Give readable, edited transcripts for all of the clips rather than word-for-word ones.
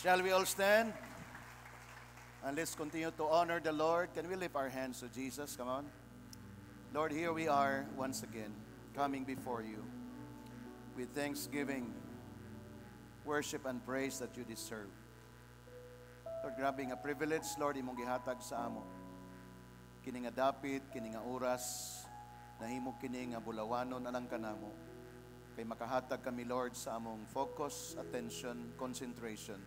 Shall we all stand? And let's continue to honor the Lord. Can we lift our hands to Jesus? Come on. Lord, here we are once again, coming before you with thanksgiving, worship, and praise that you deserve. Lord, grabe nga privilege, Lord, imong gihatag sa amo. Kini nga dapit, kini nga oras, nahimo kini nga bulawanon alang kanamo. Kay makahatag kami, Lord, sa among focus, attention, concentration.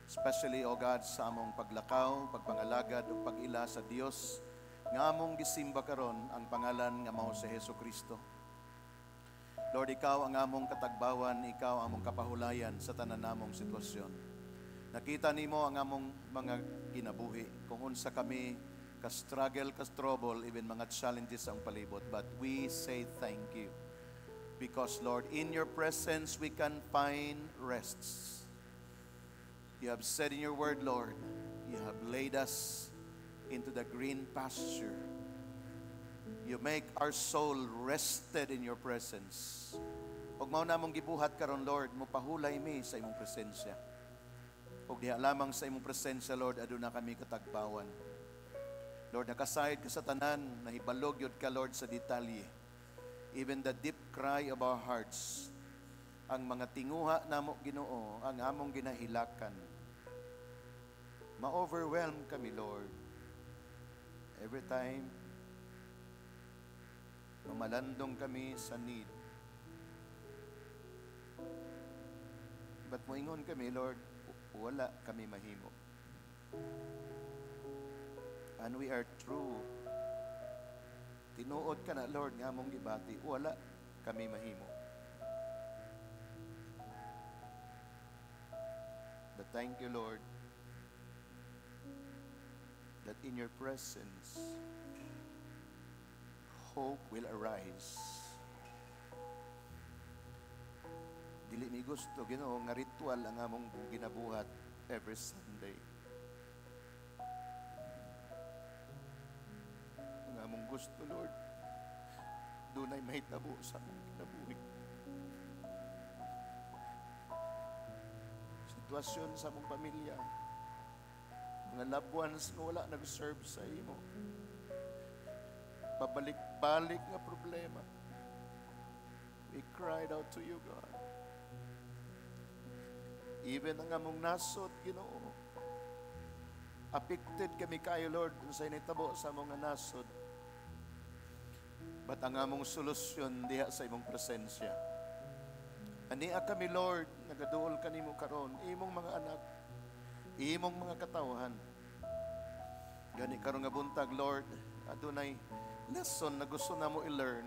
Especially, O God, sa among paglakaw, pagpangalagad, o pag-ila sa Dios, nga among gisimba karon ang pangalan nga mao si Jesucristo. Lord, ikaw ang among katagbawan, ikaw ang among kapahulayan sa tanan namong sitwasyon. Nakita nimo ang among mga kinabuhi, kung unsa kami ka-struggle, ka-trouble, even mga challenges ang palibot. But we say thank you. Because, Lord, in your presence we can find rests. You have said in your word, Lord, you have laid us into the green pasture. You make our soul rested in your presence. Huwag mao namong gibuhat karon, Lord, mupahulay mi sa imong presensya. Huwag diha lamang sa imong presensya, Lord, aduna kami katagbawan. Lord, nakasayad ka sa tanan, nahibalog yun ka, Lord, sa detalye. Even the deep cry of our hearts, ang mga tinguha namo, Ginoo, ang among ginahilakan. Ma-overwhelm kami, Lord. Every time malandong kami sa need. But moingon kami, Lord, wala kami mahimo. And we are true. Tinuod ka na, Lord, nga mong gibati, wala kami mahimo. But thank you, Lord, that in your presence, hope will arise. Dili mi gusto, Ginoo, nga ritual ang among ginabuhat every Sunday. Ang among gusto, Lord, dunay mahitabo sa among kinabuhi. Sitwasyon sa among pamilya, mga loved ones nga wala nag-serve sa imo. Pabalik-balik nga problema. We cried out to you, God. Even ang among nasod, Ginoo, affected kami kayo, Lord, kung sa initabo sa among nasod. But ang among solusyon diha sa imong presensya. Ania kami, Lord, nagaduol kanimo karon, imong mga anak, imong mga katawhan. Gani karon nga buntag, Lord, adunay lesson na gusto namo i-learn.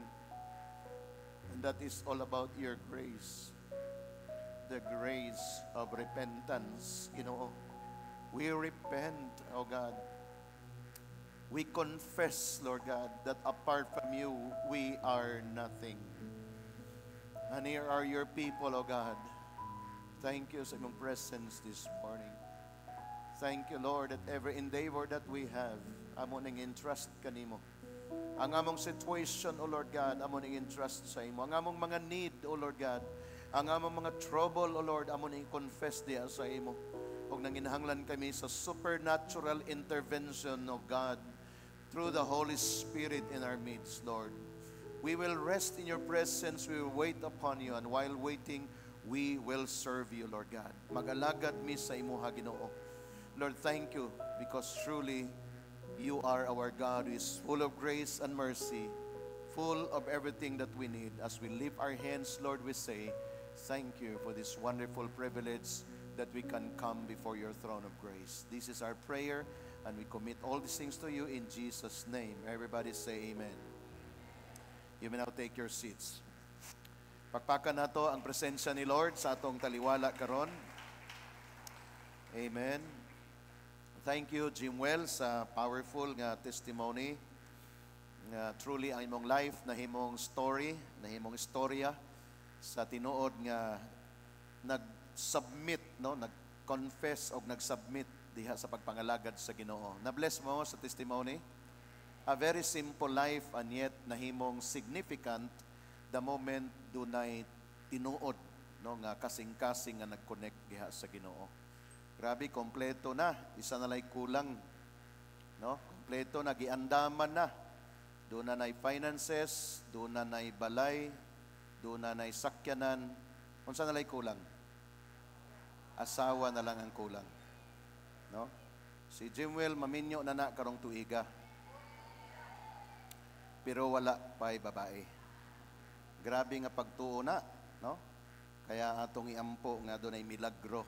And that is all about your grace. The grace of repentance. Ginoo, we repent, O God. We confess, Lord God, that apart from you, we are nothing. And here are your people, O God. Thank you sa imong presence this morning. Thank you, Lord, that every endeavor that we have, amo ning entrust kanimo. Ang among situation, O Lord God, amo ning entrust sa imo. Ang among mga need, O Lord God, ang among mga trouble, O Lord, amo ning confess diha sa imo. Ug nanginahanglan kami sa supernatural intervention of God through the Holy Spirit in our midst, Lord. We will rest in your presence, we will wait upon you, and while waiting, we will serve you, Lord God. Mag-alagad mi sa imuha, Ginoo. Lord, thank you because truly you are our God who is full of grace and mercy, full of everything that we need. As we lift our hands, Lord, we say, thank you for this wonderful privilege that we can come before your throne of grace. This is our prayer, and we commit all these things to you in Jesus' name. Everybody say amen. You may now take your seats. Pakpakan nato ang presensya ni Lord sa atong taliwala karon. Amen. Thank you, Jimwell, sa powerful nga testimony. Nga truly ang imong life, nahimong story, nahimong istorya sa tinuod nga nag-submit, no? Nag-confess o nag-submit diha sa pagpangalagad sa Ginoo. Na-bless mo sa testimony. A very simple life and yet nahimong significant the moment dunay tinuod, no, nga kasing-kasing nga nag-connect diha sa Ginoo. Grabe, kompleto na. Isa na lang kulang. No? Kompleto na, giandaman na. Doon na finances, doon na balay, doon na sakyanan. Unsa na lang kulang? Asawa na lang ang kulang. No? Si Jimwell maminyo na karong tuiga. Pero wala pa'y babae. Grabe nga pagtuo na, no? Kaya atong iampo nga doon ay milagro,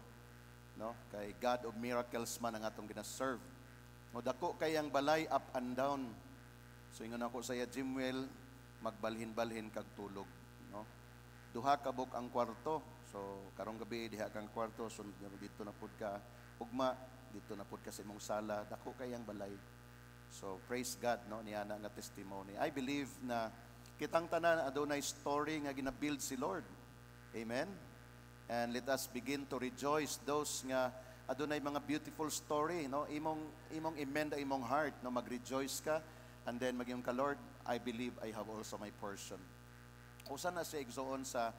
no? Kay God of miracles man ang atong gina-serve. O dako kay ang balay up and down. So ingon ako sa iya, Jimwell, magbalhin-balhin kag tulog, no? Duha ka buk ang kwarto. So karong gabi diha kang kwarto, sunod nga dito na pud ka. Ugma dito na pud ka sa imong sala. Dako kay ang balay. So praise God, no? Niya na nga testimony. I believe na kitang tanan adunay story nga gina-build si Lord. Amen. And let us begin to rejoice those nga adunay mga beautiful story, no? Imong imenda imong heart, no? Mag-rejoice ka and then maging ka, Lord, I believe I have also my portion. Usa na siya igsoon sa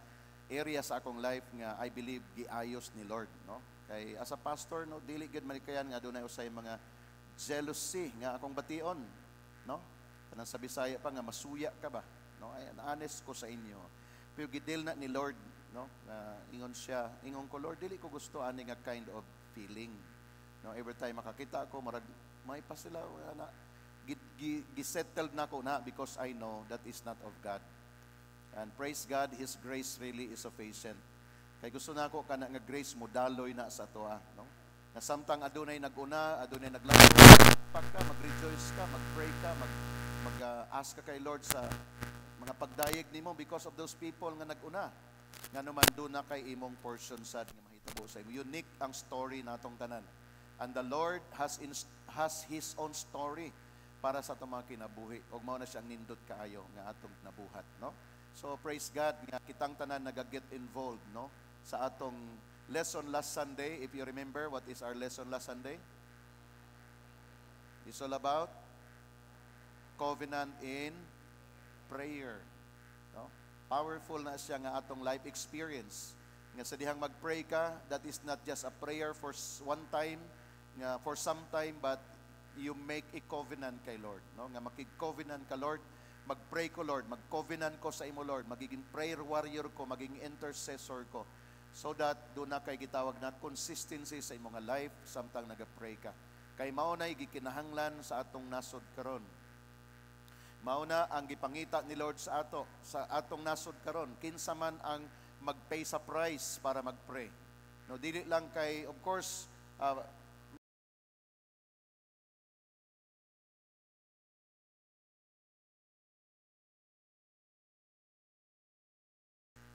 area sa akong life nga I believe giayos ni Lord, no? Kay as a pastor, no, dili gid man kayan nga adunay usay mga jealousy nga akong bation, no? Kanang sa Bisaya pa nga masuya ka ba, no? Ay honest ko sa inyo. Pero gidil na ni Lord, no? Ingon siya, ingon ko, Lord, dili ko gusto ani nga kind of feeling, no? Every time makakita ako marag may pa sila na gisettled na ko na because I know that is not of God. And praise God, His grace really is sufficient. Kay gusto na ako kana nga grace mo daloy na sa toa, no? Na samtang adunay naguna, adunay naglago, pagka mag-rejoice ka, mag-pray ka, mag-ask ka kay Lord sa mga pagdayeg nimo because of those people nga naguna. Nga naman doon na kay imong portion sad nga mahitabo sa imo. Unique ang story natong tanan. And the Lord has His own story para sa atong mga kinabuhi. Og mao na siyang nindot kaayo nga atong nabuhat, no? So praise God nga kitang tanan nagaget involved, no? Sa atong lesson last Sunday. If you remember, what is our lesson last Sunday? It's all about covenant in prayer, no? Powerful na siya nga atong life experience. Nga sa dihang mag-pray ka, that is not just a prayer for one time, nga for some time, but you make a covenant kay Lord, no? Nga makig-covenant ka, Lord, mag-pray ko, Lord, mag-covenant ko sa imo, Lord, magiging prayer warrior ko, magiging intercessor ko, so that doon na kay gitawag na consistency sa imong life samtang nagapray ka. Kay mao na gikinahanglan sa atong nasod karon. Mao na ang gipangita ni Lord sa atong nasod karon. Kinsa man ang mag-pay sa price para mag-pray. No, dili lang kay, of course,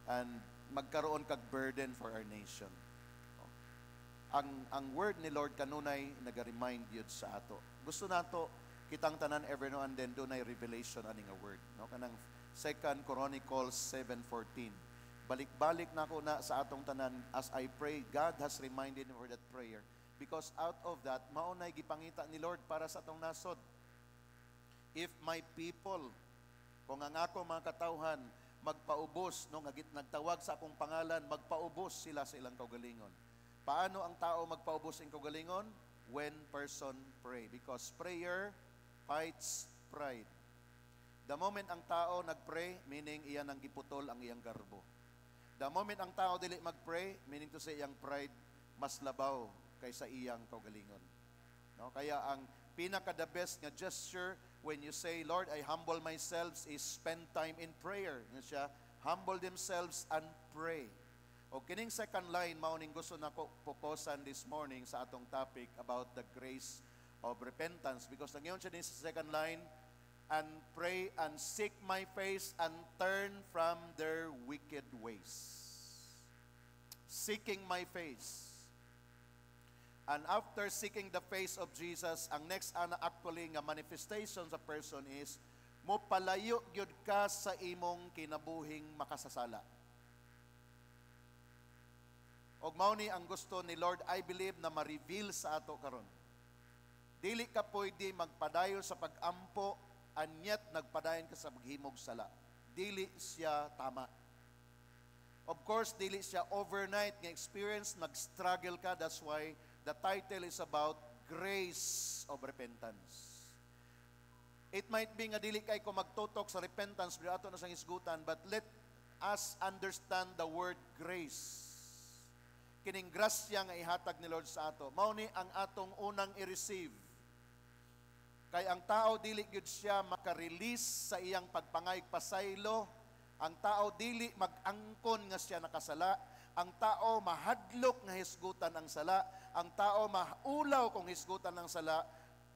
and magkaroon kag burden for our nation. Ang word ni Lord kanunay naga-remind yun sa ato. Gusto nato kitang tanan every now and then dunay revelation ani nga word, no? Kanang 2 Chronicles 7:14. Balik-balik nako na sa atong tanan as I pray, God has reminded me for that prayer because out of that mao nay gipangita ni Lord para sa atong nasod. If my people, kung ang ako mga katawhan magpaubos, no, nagtawag sa akong pangalan, magpaubos sila sa ilang kaugalingon. Paano ang tao magpaubos ang kaugalingon? When person pray. Because prayer fights pride. The moment ang tao nagpray, meaning iyan ang giputol ang iyang garbo. The moment ang tao dili magpray, meaning to say iyang pride mas labaw kaysa iyang kaugalingon. No? Kaya ang pinaka-the best nga gesture when you say, Lord, I humble myself, is spend time in prayer. Nga siya, humble themselves and pray. O kining second line, mauning gusto na ko focusan this morning sa atong topic about the grace of repentance. Because nangyyon siya din sa second line, and pray and seek my face and turn from their wicked ways. Seeking my face. And after seeking the face of Jesus, ang next actually nga manifestation sa person is mo palayo gyud ka sa imong kinabuhing makasasala. Og mao ni ang gusto ni Lord, I believe na ma-reveal sa ato karon. Dili ka pwede magpadayon sa pag-ampo and yet nagpadayon ka sa paghimog sala. Dili siya tama. Of course, dili siya overnight nga experience, nag-struggle ka. That's why the title is about grace of repentance. It might be nga dili kay ko magtutok sa repentance pero ato na sang isgutan, but let us understand the word grace. Kining grasya nga ihatag ni Lord sa ato. Mao ni ang atong unang i-receive. Kay ang tao dili gyud siya maka-release sa iyang pagpangayag pasaylo. Ang tao dili mag-angkon nga siya nakasala. Ang tao mahadlok nga hisgutan ang sala. Ang tao maulaw kung hisgutan ang sala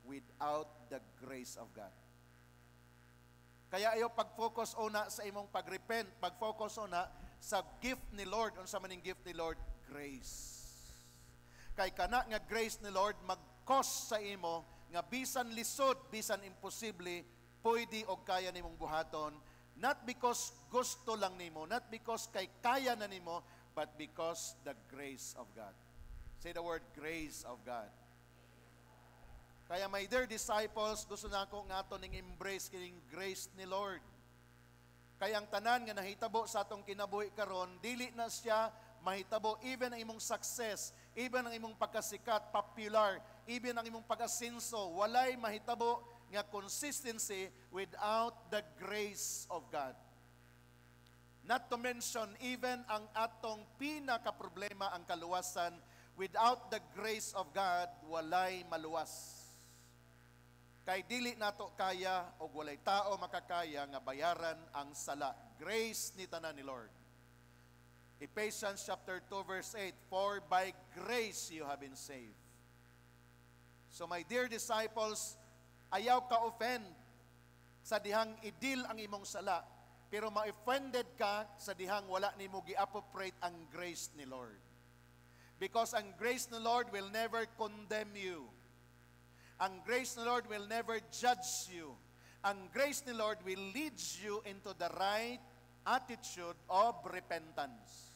without the grace of God. Kaya ayo pag-focus una sa imong pag-repent, pag-focus una sa gift ni Lord. Unsa man ning gift ni Lord? Grace. Kay kana nga grace ni Lord mag-cause sa imo nga bisan lisod, bisan imposible, pwede og kaya nimong buhaton, not because gusto lang nimo, not because kay kaya na nimo, but because the grace of God. Say the word grace of God. Kaya my dear disciples, gusto na ako nga ato ning embrace kining grace ni Lord. Kaya ang tanan nga nahitabo sa atong kinabuhi karon, dili na siya mahitabo even ang imong success, even ang imong pagkasikat, popular, even ang imong pag-asenso, walay mahitabo nga consistency without the grace of God. Not to mention, even ang atong pinaka-problema, ang kaluwasan, without the grace of God, walay maluwas. Kay dili nato kaya o walay tao makakaya nga bayaran ang sala. Grace ni tanan ni Lord. Ephesians chapter 2 verse 8, for by grace you have been saved. So my dear disciples, ayaw ka offend sa dihang idil ang imong sala, pero ma-offended ka sa dihang wala nimo gi-appropriate ang grace ni Lord. Because ang grace ni Lord will never condemn you. Ang grace ni Lord will never judge you. Ang grace ni Lord will lead you into the right attitude of repentance.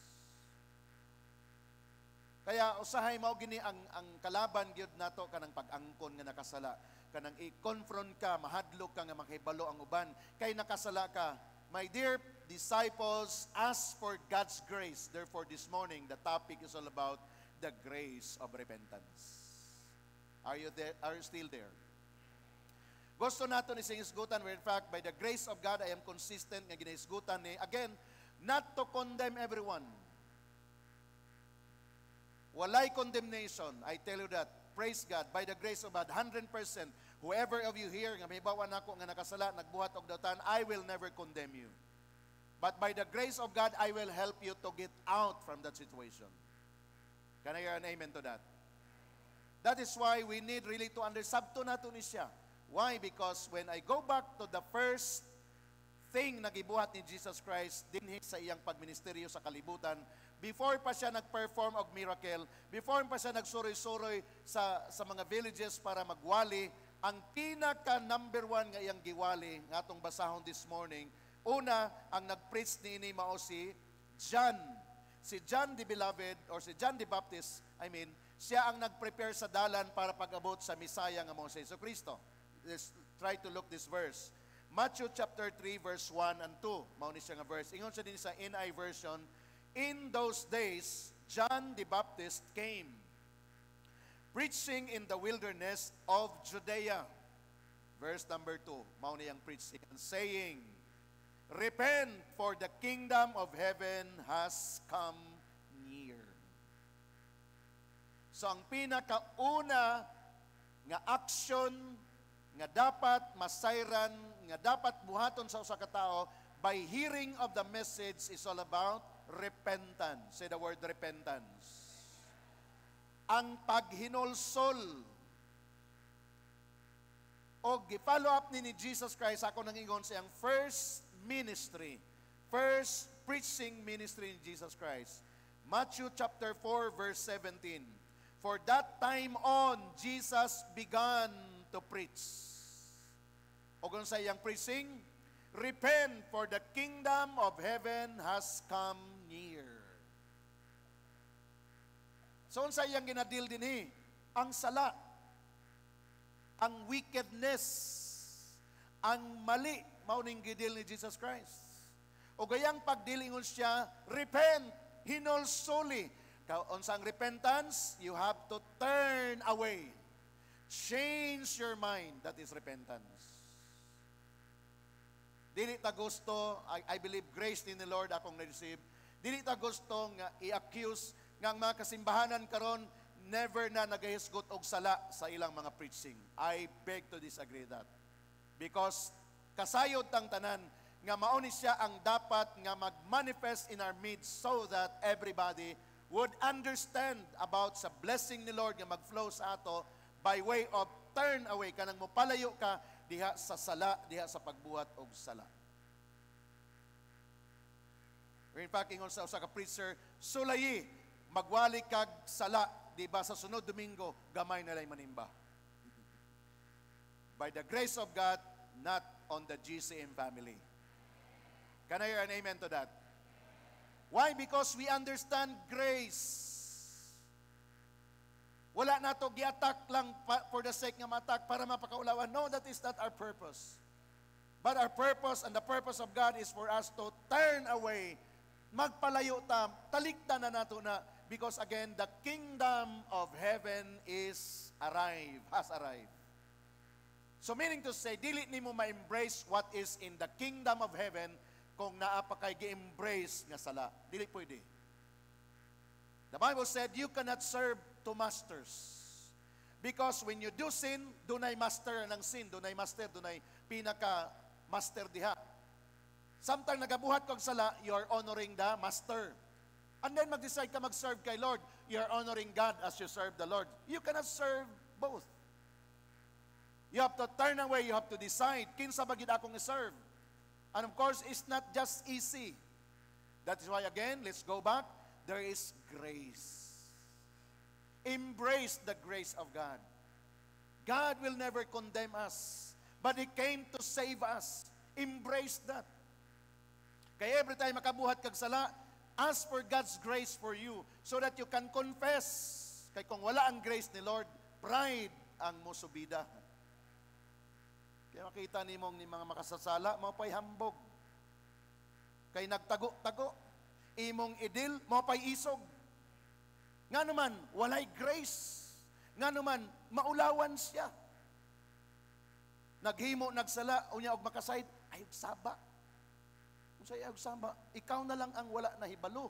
Kaya usahay mao gini ang kalaban gyud nato kanang pag-angkon nga nakasala, kanang i-confront ka, mahadlok ka nga makahibalo ang uban kay nakasala ka. My dear disciples, ask for God's grace. Therefore this morning the topic is all about the grace of repentance. Are you there? Are you still there? Gusto nato ni sing isgutan, where in fact by the grace of God I am consistent nga ginaisgutan ni again not to condemn everyone. Walay condemnation. I tell you that. Praise God. By the grace of God, 100%. Whoever of you here, nga may bawa na ako nga nakasala, nagbuhat og dautan, I will never condemn you. But by the grace of God, I will help you to get out from that situation. Can I hear an amen to that? That is why we need really to understand. Sabto na to ni siya. Why? Because when I go back to the first thing na gibuhat ni Jesus Christ dinhi sa iyang pagministeryo sa kalibutan, before pa siya nag-perform og miracle, before pa siya nagsuroy-suroy sa mga villages para magwali, ang pinaka number one nga iyang giwali nga atong basahon this morning, una ang nag-preach niini mao si John. Si John the Beloved or si John the Baptist, siya ang nag-prepare sa dalan para pag-abot sa Misaya nga mao si Jesucristo. Let's try to look this verse. Matthew chapter 3 verse 1 and 2. Mao ni siya nga verse. Ingon siya din sa NI version, in those days John the Baptist came preaching in the wilderness of Judea. Verse number 2. Mao ni ang preaching and saying, repent, for the kingdom of heaven has come near. So ang pinakauna nga action nga dapat masayran, nga dapat buhaton sa usa ka tawo by hearing of the message is all about repentance. Say the word repentance. Ang paghinulsol o gi-follow up ni Jesus Christ, ako nang ingon sa iyang first ministry, first preaching ministry ni Jesus Christ. Matthew chapter 4 verse 17. For that time on, Jesus began to preach. O kung sa iyang preaching, repent, for the kingdom of heaven has come near. So sa iyang ginadil dinhi, ang sala, ang wickedness, ang mali, mao ning gidil ni Jesus Christ. O gayang pagdilingon siya, repent, hinol suli. Unsang repentance, you have to turn away. Change your mind. That is repentance. Dili ta gusto, I believe grace ni Lord akong na-receive. Dili ta gusto nga i-accuse nga ang mga kasimbahanan karon never na nagahisgot og sala sa ilang mga preaching. I beg to disagree that. Because kasayod tang tanan nga mao ni siya ang dapat nga mag-manifest in our midst so that everybody would understand about sa blessing ni Lord nga mag-flow sa ato by way of turn away kanang mopalayo ka diha sa sala, diha sa pagbuhat og sala. In fact, ingon sa usa ka preacher, sulayi, magwali kag sala, di ba sa sunod Domingo, gamay na lay manimba. By the grace of God, not on the GCM family. Can I hear an amen to that? Why? Because we understand grace. Wala na to gi-attack lang for the sake nga ma-attack para mapakaulawan. No, that is not our purpose. But our purpose and the purpose of God is for us to turn away, magpalayo ta, talikta na nato na, because again, the kingdom of heaven has arrived. So meaning to say, dili nimo ma-embrace what is in the kingdom of heaven kung naa pa kay gi-embrace nga sala. Dili pwede. The Bible said, you cannot serve two masters. Because when you do sin, dunay master ng sin, dunay master, dunay pinaka-master diha. Samtang nagabuhat kag sala, you are honoring the master. And then mag-decide ka mag-serve kay Lord, you are honoring God as you serve the Lord. You cannot serve both. You have to turn away, you have to decide, kinsa ba gid akong i-serve? And of course, it's not just easy. That is why again, let's go back, there is grace. Embrace the grace of God. God will never condemn us, but He came to save us. Embrace that. Kaya every time makabuhat kag sala, ask for God's grace for you so that you can confess. Kaya kung wala ang grace ni Lord, pride ang musubida. Kaya makita nimong ni mga makasasala, mapay hambog. Kay nagtago-tago, imong idil, mapay isog. Nga naman, walay grace. Nga naman, maulawan siya. Naghimo, nagsala, unya og makasayid, ayog saba. Kung sa'yo ayog saba, ikaw na lang ang wala na hibalo.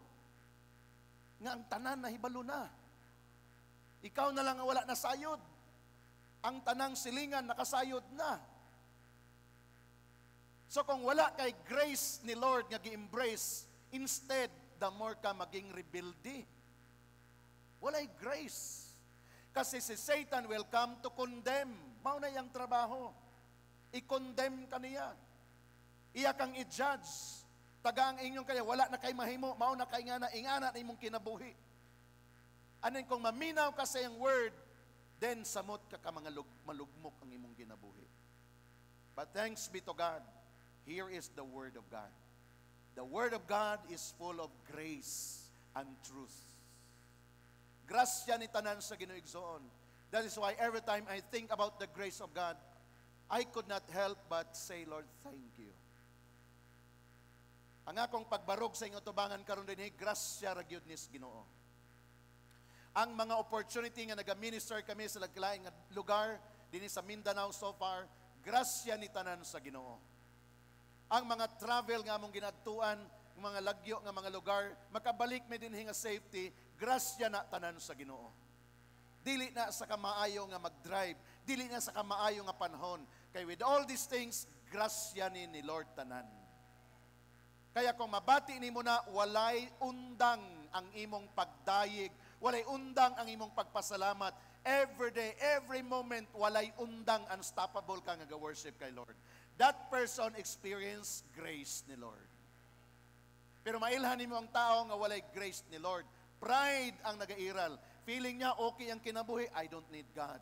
Nga ang tanan na hibalo na. Ikaw na lang ang wala na sayod. Ang tanang silingan nakasayod na. So kung wala kay grace ni Lord nga gi-embrace, instead, the more ka maging rebelde. Walay grace. Kasi si Satan will come to condemn. Mao na iyang trabaho. I-condemn ka niya. Iya kang i-judge. Taga ang inyong kaya, wala na kay mahimo, mao na kay nga na, ingana na imong kinabuhi. Anin kung maminaw ka sa iyang word, then samot ka mga malugmok ang imong kinabuhi. But thanks be to God, here is the word of God. The word of God is full of grace and truth. Grasya ni tanan sa Ginoo igsoon. That is why every time I think about the grace of God, I could not help but say, Lord, thank you. Ang akong pagbarog sa inyong tubangan karon dinhi, grasya ra gyud ni Ginoo. Ang mga opportunity nga naga-minister kami sa lain-lain nga lugar dinhi sa Mindanao so far, grasya ni tanan sa Ginoo. Ang mga travel nga among ginadtuan, mga lagyo nga mga lugar, makabalik mi dinhi nga safety, grasya na tanan sa Ginoo. Dili na sa kamaayo nga mag-drive, dili na sa kamaayo nga panahon. Kay with all these things, grasya ni Lord tanan. Kaya kung mabati nimo na, walay undang ang imong pagdayig, walay undang ang imong pagpasalamat. Every day, every moment, walay undang, unstoppable ka nga ga-worship kay Lord. That person experience grace ni Lord. Pero mailhan nimo ang tao nga walay grace ni Lord. Pride ang nagairal. Feeling niya okay ang kinabuhi, I don't need God.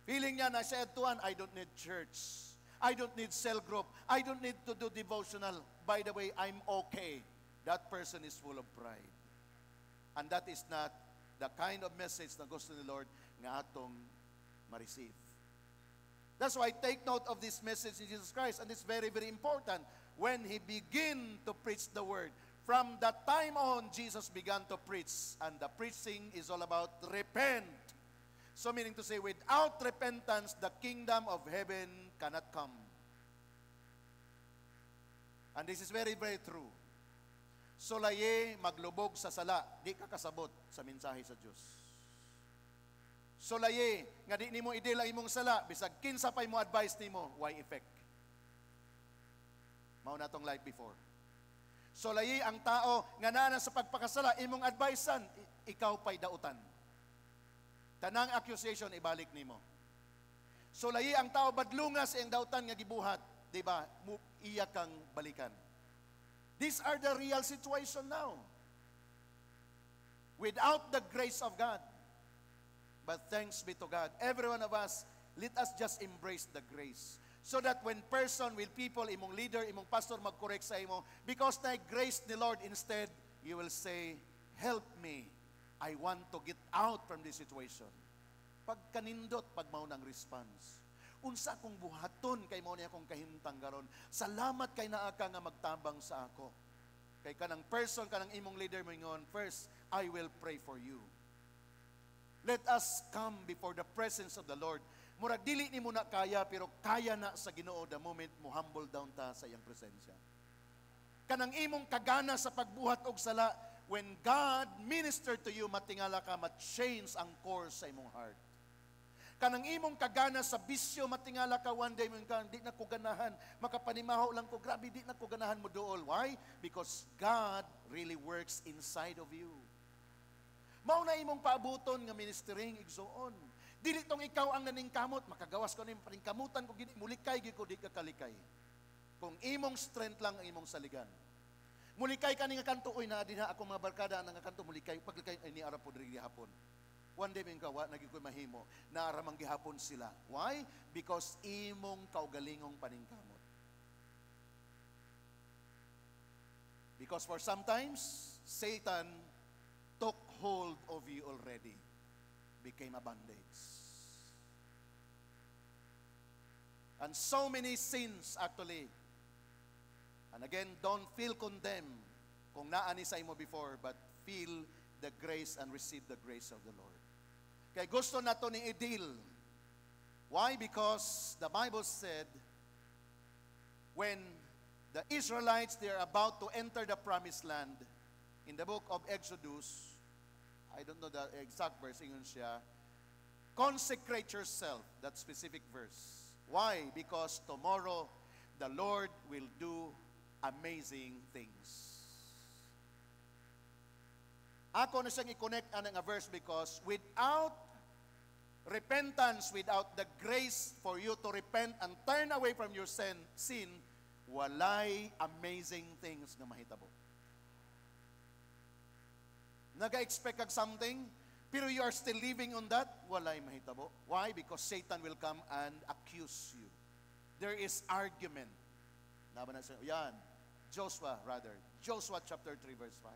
Feeling niya na siya tuan, I don't need church. I don't need cell group. I don't need to do devotional. By the way, I'm okay. That person is full of pride. And that is not the kind of message na gusto ni Lord nga atong ma-receive. That's why take note of this message in Jesus Christ, and it's very, very important. when He began to preach the Word. From that time on, Jesus began to preach. And the preaching is all about repent. So meaning to say, without repentance, the kingdom of heaven cannot come. And this is very, very true. Solaye maglubog sa sala, di ka kasabot sa mensahe sa Diyos. Solaye, nga di nimo idila imong sala, bisag kinsa pay mo advice nimo, why effect? Mao na tong life before. Solaye ang tao nga naa sa pagpakasala, imong advicean, ikaw pay dautan. Tanang accusation ibalik nimo. Solaye ang tao badlungas iyang dautan nga gibuhat, di ba? Iya kang balikan. These are the real situation now. Without the grace of God. But thanks be to God. Every one of us, let us just embrace the grace. So that when person, with people, imong leader, imong pastor, mag-correct sa imo, because na grace ni Lord, instead, you will say, help me. I want to get out from this situation. Pag kanindot, pag maunang response. Unsa akong buhaton kay mao niya akong kahimtang garon. Salamat kay naa ka nga magtabang sa ako. Kay kanang person, kanang imong leader mo ingon, first, I will pray for you. Let us come before the presence of the Lord. Murag dili ni mo na kaya, pero kaya na sa Ginoo the moment mo humble down ta sa iyang presensya. Kanang imong kagana sa pagbuhat og sala, when God ministered to you, matingala ka, ma-change ang course sa imong heart. Kanang imong kagana sa bisyo, matingala ka one day, di na ko ganahan, makapanimaho lang ko, grabe, di na ko ganahan mo dool. Why? Because God really works inside of you. Mao na imong paabuton nga ministering igsoon. Dili tong ikaw ang naningkamot, makagawas ko ning paningkamutan ko gini, mulikay gyud ko di ka kalikay. Kung imong strength lang ang imong saligan. Mulikay ka ni nga kanto, oy na dinha ako mga barkada nga kanto, mulikay paglikay ni ara po diri gihapon. One day min kawa naging koy mahimo, naaramang gihapon sila. Why? Because imong kaugalingong paningkamot. Because for sometimes Satan took hold of you already, became a bondage. And so many sins actually. And again, don't feel condemned kung naani sa imo before, but feel the grace and receive the grace of the Lord. Kaya gusto nato ni idil. Why? Because the Bible said, when the Israelites, they are about to enter the promised land, in the book of Exodus, I don't know the exact verse, ingon siya, consecrate yourself, that specific verse. Why? Because tomorrow, the Lord will do amazing things. Ako na siyang i-connect anang a verse because without repentance, without the grace for you to repent and turn away from your sin, walay amazing things na mahitabo. Naga-expect kag something, pero you are still living on that, walay mahitabo. Why? Because Satan will come and accuse you. There is argument. Naban na siya, yan, Joshua chapter 3 verse 5.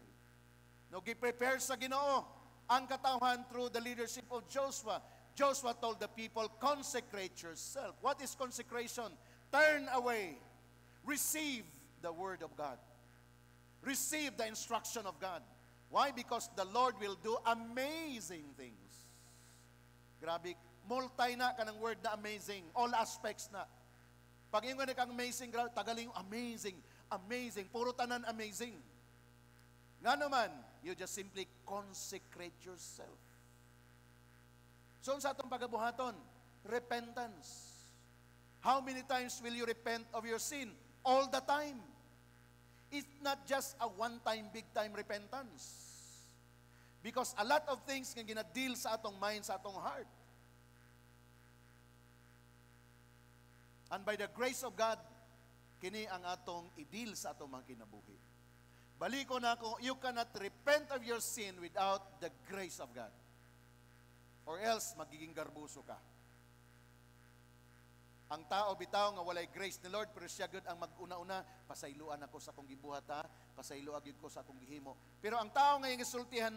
No, gi-prepare sa Ginoo ang katawhan through the leadership of Joshua. Joshua told the people, consecrate yourself. What is consecration? Turn away. Receive the word of God. Receive the instruction of God. Why? Because the Lord will do amazing things. Grabe, multi na ka ng word na amazing. All aspects na. Pag yung ganit kang amazing, tagaling amazing, amazing. Puro tanan amazing. Nga naman, you just simply consecrate yourself. So, sa atong pagabuhaton, repentance. How many times will you repent of your sin? All the time. It's not just a one-time, big-time repentance. Because a lot of things nga gina-deal sa atong mind, sa atong heart. And by the grace of God, kini ang atong i-deal sa atong mga kinabuhi. Baliko na ako, you cannot repent of your sin without the grace of God. Or else, magiging garbuso ka. Ang tao bitaw nga walay grace ni Lord, pero siya gud ang mag-una-una, pasayloan ako sa akong gibuhat ha, pasayloan gyud ko sa akong gihimo. Pero ang tao nga yung gisultihan,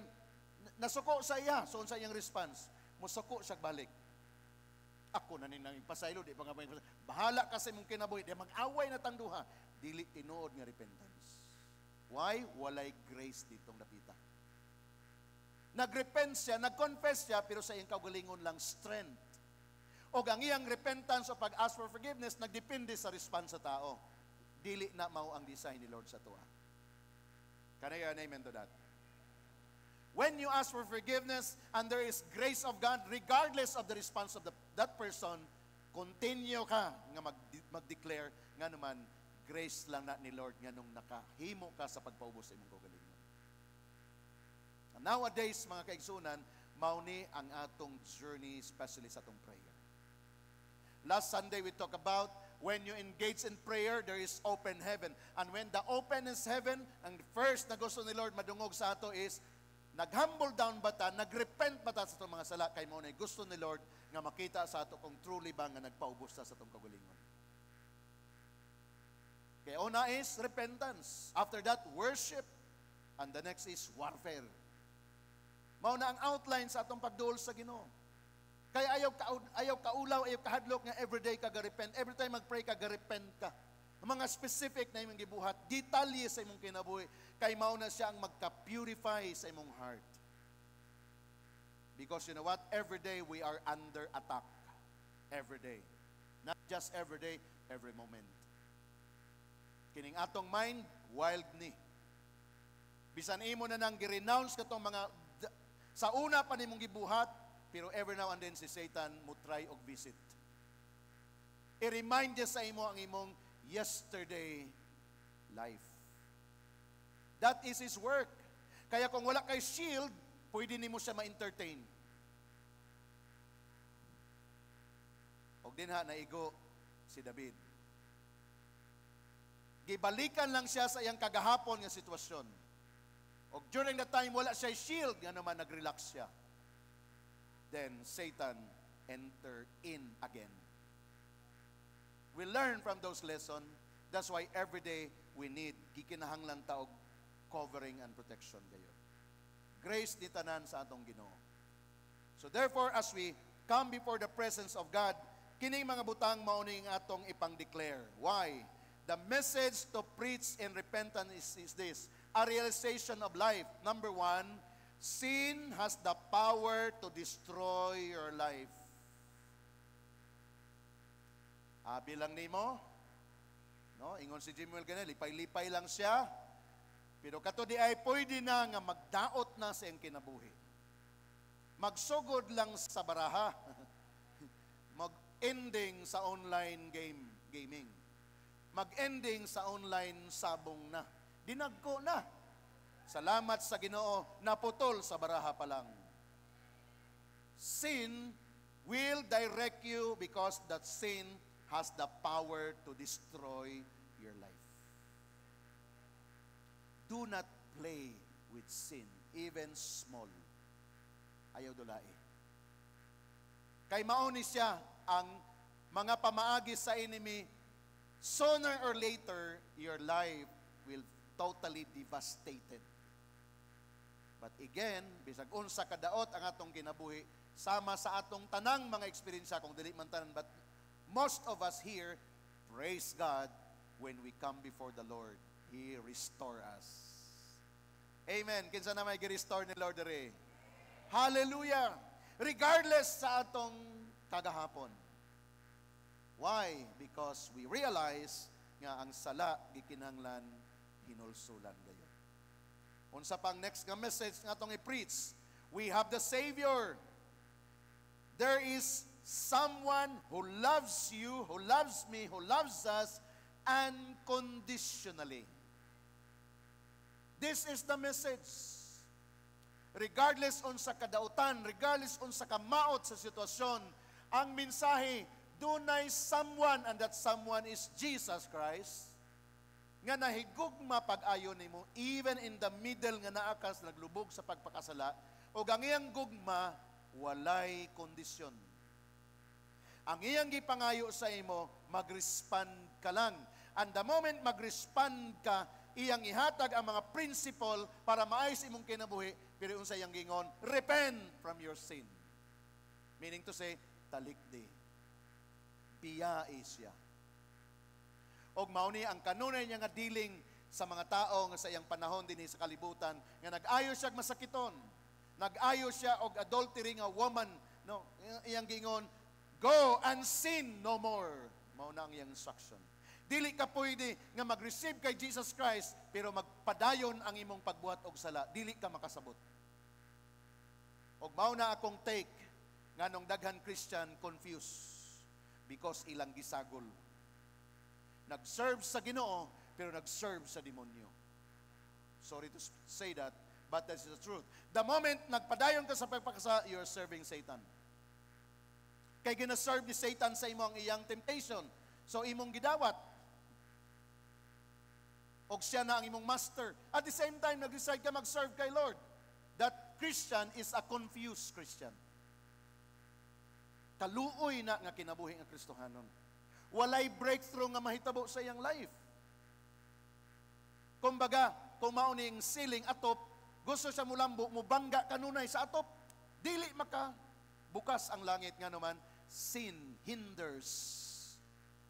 nasuko sa iya, so sa iyang response, musuko siya balik. Ako na ninang pasaylo, di pa nga bahala ka sa imong kinabuhi, di mag-away na tang duha, dili tinuod nga repentance. Why? Walay grace ditong napita. Nagrepent siya, nagconfess siya, pero sa iyang kaugalingon lang strength. O ang iyang repentance o pag-ask for forgiveness, nagdepende sa response sa tao. Dili na mao ang design ni Lord sa tuwa. Can I hear an amen to that? When you ask for forgiveness and there is grace of God, regardless of the response of that person, continue ka nga mag-declare nga naman, grace lang na ni Lord nga nung nakahimo ka sa pagpaubos sa imong kaugalingon. Nowadays, mga kaigsunan, mauni ang atong journey, especially sa atong prayer. Last Sunday, we talked about when you engage in prayer, there is open heaven. And when the open is heaven, ang first na gusto ni Lord madungog sa ato is, nag-humble down ba ta, nag-repent ba ta sa itong mga sala, kay mo na gusto ni Lord nga makita sa ato kung truly ba nga nagpaubos ta sa itong kagulingon. Kaya una is repentance. After that, worship. And the next is warfare. Mao na ang outline sa atong pagduol sa Ginoo. Kaya ayaw kaulaw, ayaw kahadlok nga everyday ka ga-repent. Every time mag-pray ka, ga-repent ka. Ang mga specific na imong gibuhat, detalye sa imong kinabuhi, kay mao na siya ang magka-purify sa imong heart. Because you know what? Every day we are under attack. Every day. Not just every day, every moment. Kining atong mind, wild ni. Bisan imo na nang gi-renounce katong mga sa una pa nimong gibuhat, pero every now and then si Satan mo try og visit. I-remind niya sa imo ang imong yesterday life. That is his work. Kaya kung wala kay shield, pwede nimo siya ma-entertain. Og din ha, naigo si David. Gibalikan lang siya sa iyang kagahapon nga sitwasyon. O during that time, wala siya shield, nga naman nag-relax siya. Then, Satan enter in again. We learn from those lessons. That's why every day we need gikinahanglan taog covering and protection kayo. Grace ni tanan sa atong Ginoo. So therefore, as we come before the presence of God, kining mga butang mauning atong ipang-declare. Why? The message to preach in repentance is this: a realization of life. Number one, sin has the power to destroy your life. Bilang nimo, no? Ingon si Jimwell ganyan, lipay-lipay lang siya. Pero kato di ay pwede na nga magdaot na sa iyang kinabuhi. Magsugod lang sa baraha. Mag-ending sa online gaming. Mag-ending sa online sabong na. Dinagko na. Salamat sa Ginoo, naputol sa baraha pa lang. Sin will direct you because that sin has the power to destroy your life. Do not play with sin, even small. Ayaw dulai. Kay mauni siya ang mga pamaagi sa enemy. Sooner or later, your life will totally devastated. But again, bisag unsa kadaot ang atong kinabuhi, sama sa atong tanang mga eksperyensya, kung dili man tanan, but most of us here, praise God, when we come before the Lord, He restore us. Amen. Kinsa na may gi-restore ni Lord dere? Hallelujah! Regardless sa atong kagahapon. Why? Because we realize nga ang sala gikinahanglan hinulsulan gayon. Unsa pang next nga message nga atong i-preach? We have the Savior. There is someone who loves you, who loves me, who loves us unconditionally. This is the message. Regardless unsa kadautan, regardless unsa kamaot sa sitwasyon, ang mensahe, dunay someone, and that someone is Jesus Christ, nga nahigugma pag-ayo nimo even in the middle nga naa ka naglubog sa pagpakasala, o ang iyang gugma walay kondisyon. Ang iyang gipangayo sa imo, mag-respond ka lang. And the moment mag-respond ka, iyang ihatag ang mga principle para maayos imong kinabuhi, pero unsa iyang gingon, repent from your sin. Meaning to say, talikdi. Biyai siya. Og mao ni ang kanunay niya nga dealing sa mga tao nga sa iyang panahon dinhi sa kalibutan nga nag-ayo siya masakiton. Nag-ayo siya og adultery nga woman, no? Iyang gingon, go and sin no more. Mao na ang iyang instruction. Dili ka pwede nga mag-receive kay Jesus Christ pero magpadayon ang imong pagbuhat og sala. Dili ka makasabot. Og mao na akong take nganong daghan Christian confused because ilang gisagol. Nag-serve sa Ginoo pero nag-serve sa demonyo. Sorry to say that, but that's the truth. The moment nagpadayon ka sa pagpakasala, you're serving Satan. Kay gina-serve ni Satan sa imo ang iyang temptation. So imong gidawat. Og siya na ang imong master. At the same time, nag-decide ka mag-serve kay Lord. That Christian is a confused Christian. Kaluoy na nga kinabuhi nga Kristohanon. Walay breakthrough nga mahitabo sa iyang life. Kumbaga, kung mauning siling atop, gusto siya mulambo, mubangga kanunay sa atop. Dili maka bukas ang langit nga naman, sin hinders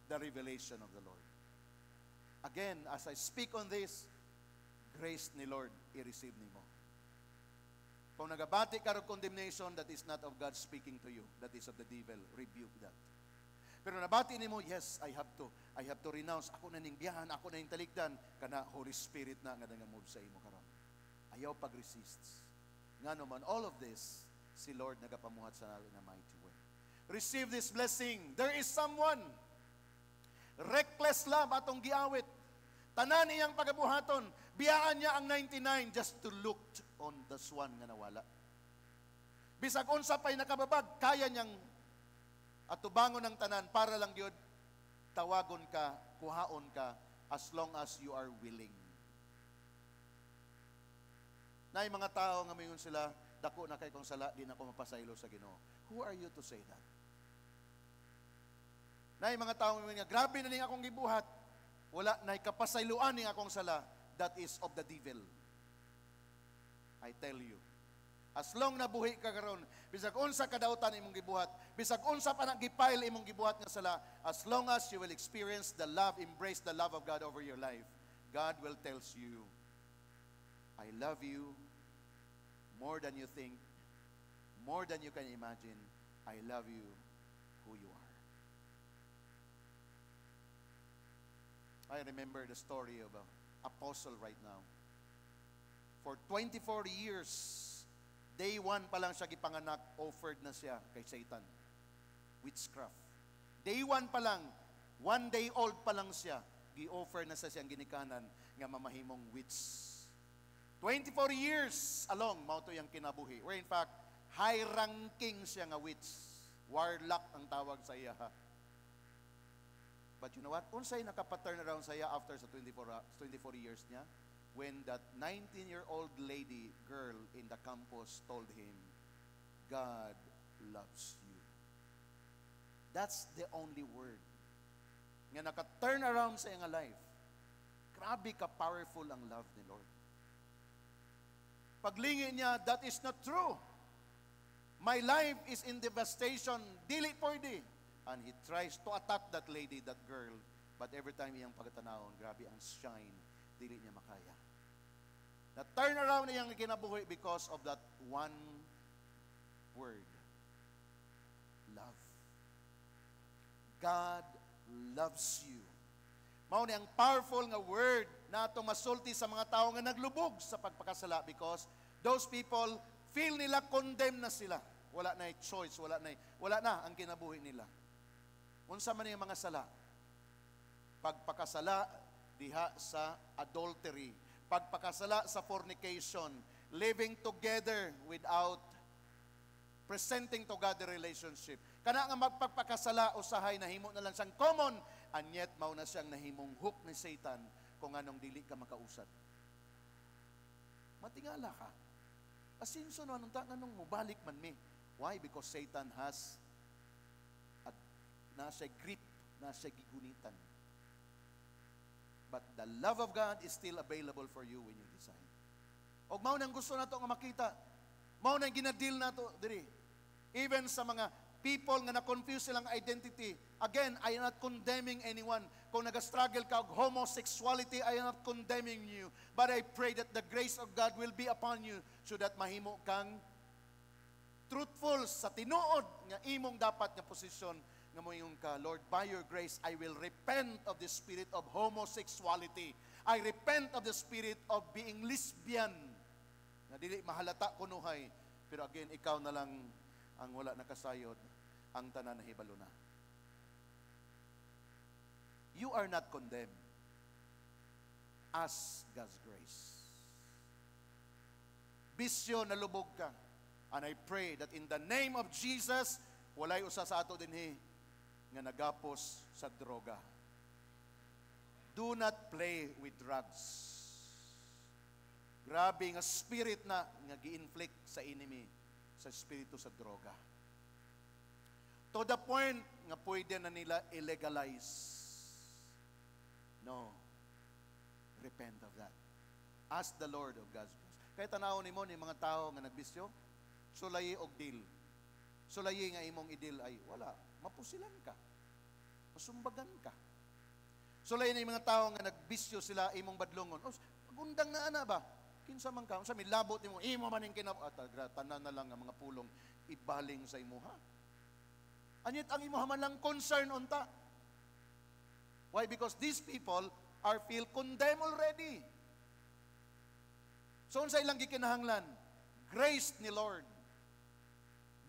the revelation of the Lord. Again, as I speak on this, grace ni Lord i-receive nimo. Kung nagabati ka ng condemnation, that is not of God speaking to you. That is of the devil. Rebuke that. Pero nabati nimo, yes, I have to renounce. Ako na ning biyahan, ako na ning talikdan. Kana Holy Spirit na nga nanga-move sa imo karon. Ayaw pag-resist. Nga naman, all of this, si Lord nagapamuhat sa natin na mighty way. Receive this blessing. There is someone, reckless love atong giawit. Tanan iyang pagabuhaton, biyaan niya ang 99 just to look on the one nga nawala. Bisag unsa pay nakababag, kaya niyang atubangon ng tanan para lang gyud tawagon ka, kuhaon ka, as long as you are willing. Nay mga tao nga mayon sila, dako na kay kong sala, di na ko mapasaylo sa Ginoo. Who are you to say that? Nay mga tao nga, grabe na ning akong gibuhat, wala nay kapasayloan ning akong sala. That is of the devil. I tell you. As long na buhi ka karon, bisag unsa kadautan imong gibuhat, bisag unsa pa nagipile imong gibuhat nga sala, as long as you will experience the love, embrace the love of God over your life, God will tell you, I love you more than you think, more than you can imagine. I love you who you are. I remember the story of an apostle right now. For 24 years, Day 1 pa lang siya gipanganak, offered na siya kay Satan. Witchcraft. Day 1 pa lang, 1 day old pa lang siya, gi-offer na sa siyang ginikanan nga mamahimong witch. 24 years along, mauto yung kinabuhi. Where in fact, high ranking siya nga witch. Warlock ang tawag sa iya. But you know what? Unsay nakapaturn around sa iya after sa 24 years niya? When that 19-year-old lady, girl in the campus told him, God loves you. That's the only word nga naka-turn around sa iyang life. Grabe ka powerful ang love ni Lord. Paglingi niya, that is not true. My life is in devastation. Dili pwede. And he tries to attack that lady, that girl. But every time iyang pagtanawon, grabe ang shine, dili niya makaya. Na turn around niyang kinabuhi because of that one word. Love. God loves you. Mao ni ang powerful nga word na ato masulti sa mga tao nga naglubog sa pagpakasala because those people feel nila condemned na sila. Wala na choice, wala na ang kinabuhi nila. Unsa man yung mga sala? Pagpakasala diha sa adultery, pagpakasala sa fornication, living together without presenting to God the relationship. Kana nga magpagpakasala usahay nahimo na lang siyang common, and yet mao na siyang nahimong hook ni Satan kung anong dili ka makausat. Matingala ka. Asinso no anong tanganong mubalik man mi. Why? Because Satan has nasa grip, nasa gigunitan. But the love of God is still available for you when you decide. Og mao nang gusto nato nga makita. Mao nang ginadil nato diri. Even sa mga people nga na-confuse silang identity. Again, I am not condemning anyone. Kung nag-struggle ka og homosexuality, I am not condemning you. But I pray that the grace of God will be upon you so that mahimo kang truthful sa tinuod nga imong dapat nga posisyon nga moingon ka, Lord, by your grace, I will repent of the spirit of homosexuality. I repent of the spirit of being lesbian. Na dili mahalata kunuhay. Pero again, ikaw na lang ang wala nakasayod, ang tanan na hibalo na. You are not condemned. Ask God's grace. Bisyo na lubog ka. And I pray that in the name of Jesus, walay usa sa ato dinhi nga nagapos sa droga. Do not play with drugs. Grabe nga spirit na nga gi-inflict sa enemy sa espiritu sa droga. To the point nga pwede na nila illegalize. No. Repent of that. Ask the Lord of God's grace. Kaya tanaw nimo ni mga tao nga nagbisyo, sulayi og deal. Sulayi nga imong i-deal ay wala, mapusilan ka. Masumbagan ka. Sulayi na yung mga tao nga nagbisyo sila imong badlongon. Oh, magundang na ana ba? Kinsa man ka, unsa may labot nimo, imo man ning tanan na lang ang mga pulong ibaling sa imuha. Anyit ang imuha man lang concern unta. Why? Because these people are feel condemned already. So unsa ilang gikinahanglan? Grace ni Lord.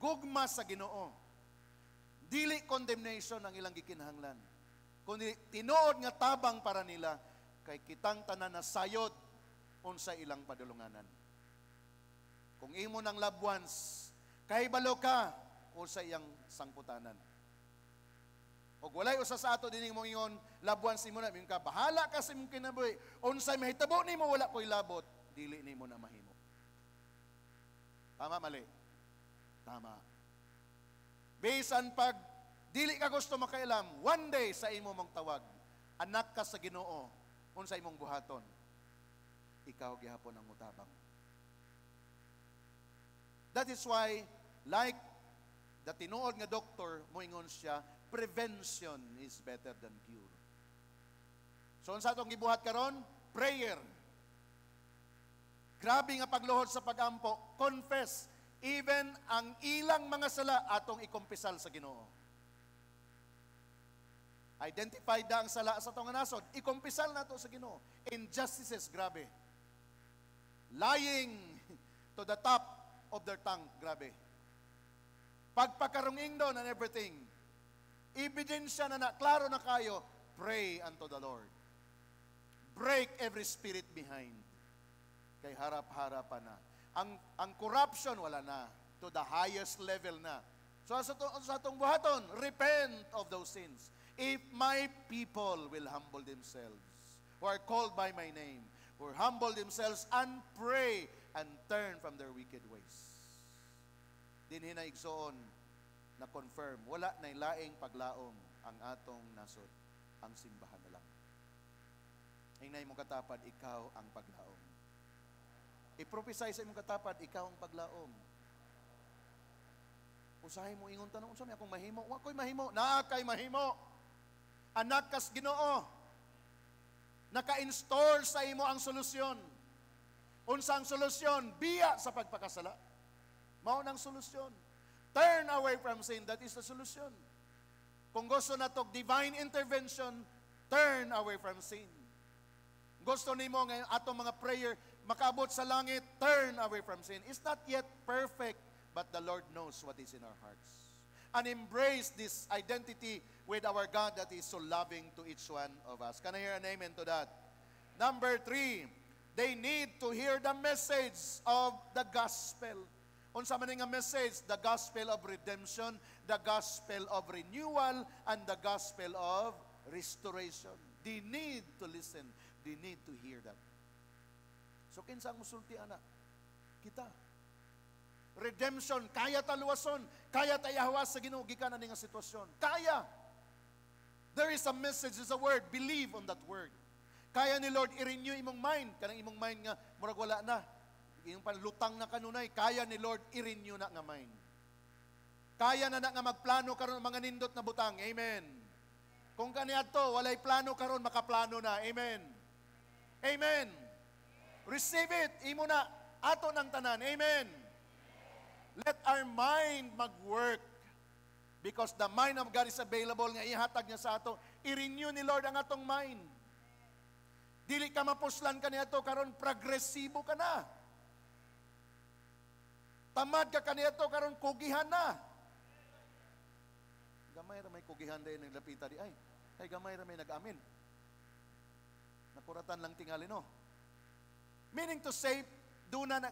Gugma sa Ginoo. Dili condemnation ang ilang gikinahanglan. Kundi tinuod nga tabang para nila kay kitang tanan na sayod unsa ilang padulunganan. Kung imo ng loved ones, kahibalo ka unsa iyang sangputanan. Og walay usa sa ato dining mong ingon, loved ones imo na, mingon ka, bahala ka sa imong kinabuhi. Unsay mahitabo nimo wala koy labot, dili nimo na mahimo. Tama mali? Tama. Bisan pag dili ka gusto makailam, one day sa imo mong tawag, anak ka sa Ginoo, unsa imong buhaton? Ikaw gihapon ang mutabang. That is why, like the tinuod nga doktor, moingon siya, prevention is better than cure. So, unsa atong gibuhat karon? Prayer. Grabe nga pagluhod sa pagampo, confess, even ang ilang mga sala atong ikumpisal sa Ginoo. Identify da ang sala sa atong nasod, ikumpisal nato sa Ginoo. Injustices, grabe. Lying to the top of their tongue, grabe. Pagpakarunging doon and everything. Ebidensya na klaro na kayo, pray unto the Lord. Break every spirit behind. Kay harap-harapan na. Ang corruption, wala na. To the highest level na. So sa itong buhaton, repent of those sins. If my people will humble themselves, who are called by my name, who humble themselves and pray and turn from their wicked ways. Dinhi na igsoon na confirm, wala na laing paglaom ang atong nasod, ang simbahan na lang. Hinay mong katapad, ikaw ang paglaom. I-prophesy sa imong katapad, ikaw ang paglaom. Usahay mo ingon tanong, unsa may akong mahimo? Wa ko'y mahimo, naa kay mahimo. Anak kas Ginoo. Naka-install sa imo ang solusyon. Unsa ang solusyon? Biya sa pagpakasala. Mao nang solusyon. Turn away from sin, that is the solution. Kung gusto nato divine intervention, turn away from sin. Gusto nimo nga atong mga prayer makaabot sa langit, turn away from sin. It's not yet perfect, but the Lord knows what is in our hearts. And embrace this identity with our God that is so loving to each one of us. Can I hear an amen to that? Number 3, they need to hear the message of the gospel. Unsa man nga message? The gospel of redemption, the gospel of renewal, and the gospel of restoration. They need to listen. They need to hear that. So kinsa ang musulti ana? Kita. Redemption, kaya taluwason, kaya tayahawas sa Ginoo gikan ani nga sitwasyon. Kaya. There is a message, is a word, believe on that word. Kaya ni Lord i-renew imong mind, kanang imong mind nga murag wala na. Yung panlutang na kanunay, kaya ni Lord i-renew na nga mind. Kaya na nga magplano karon mga nindot na butang. Amen. Kung kaniadto walay plano karon makaplano na. Amen. Amen. Receive it. Imo na ato ng tanan. Amen. Let our mind mag-work. Because the mind of God is available nga ihatag niya sa ato. I-renew ni Lord ang atong mind. Dili ka mapuslan kaniadto karon progresibo ka na. Tamad ka kaniadto karon kugihan na. Gamay ra may kugihan day naglapita di ay. Kay gamay ra may nag-amin. Nakuratan lang tingali no. Meaning to say, do na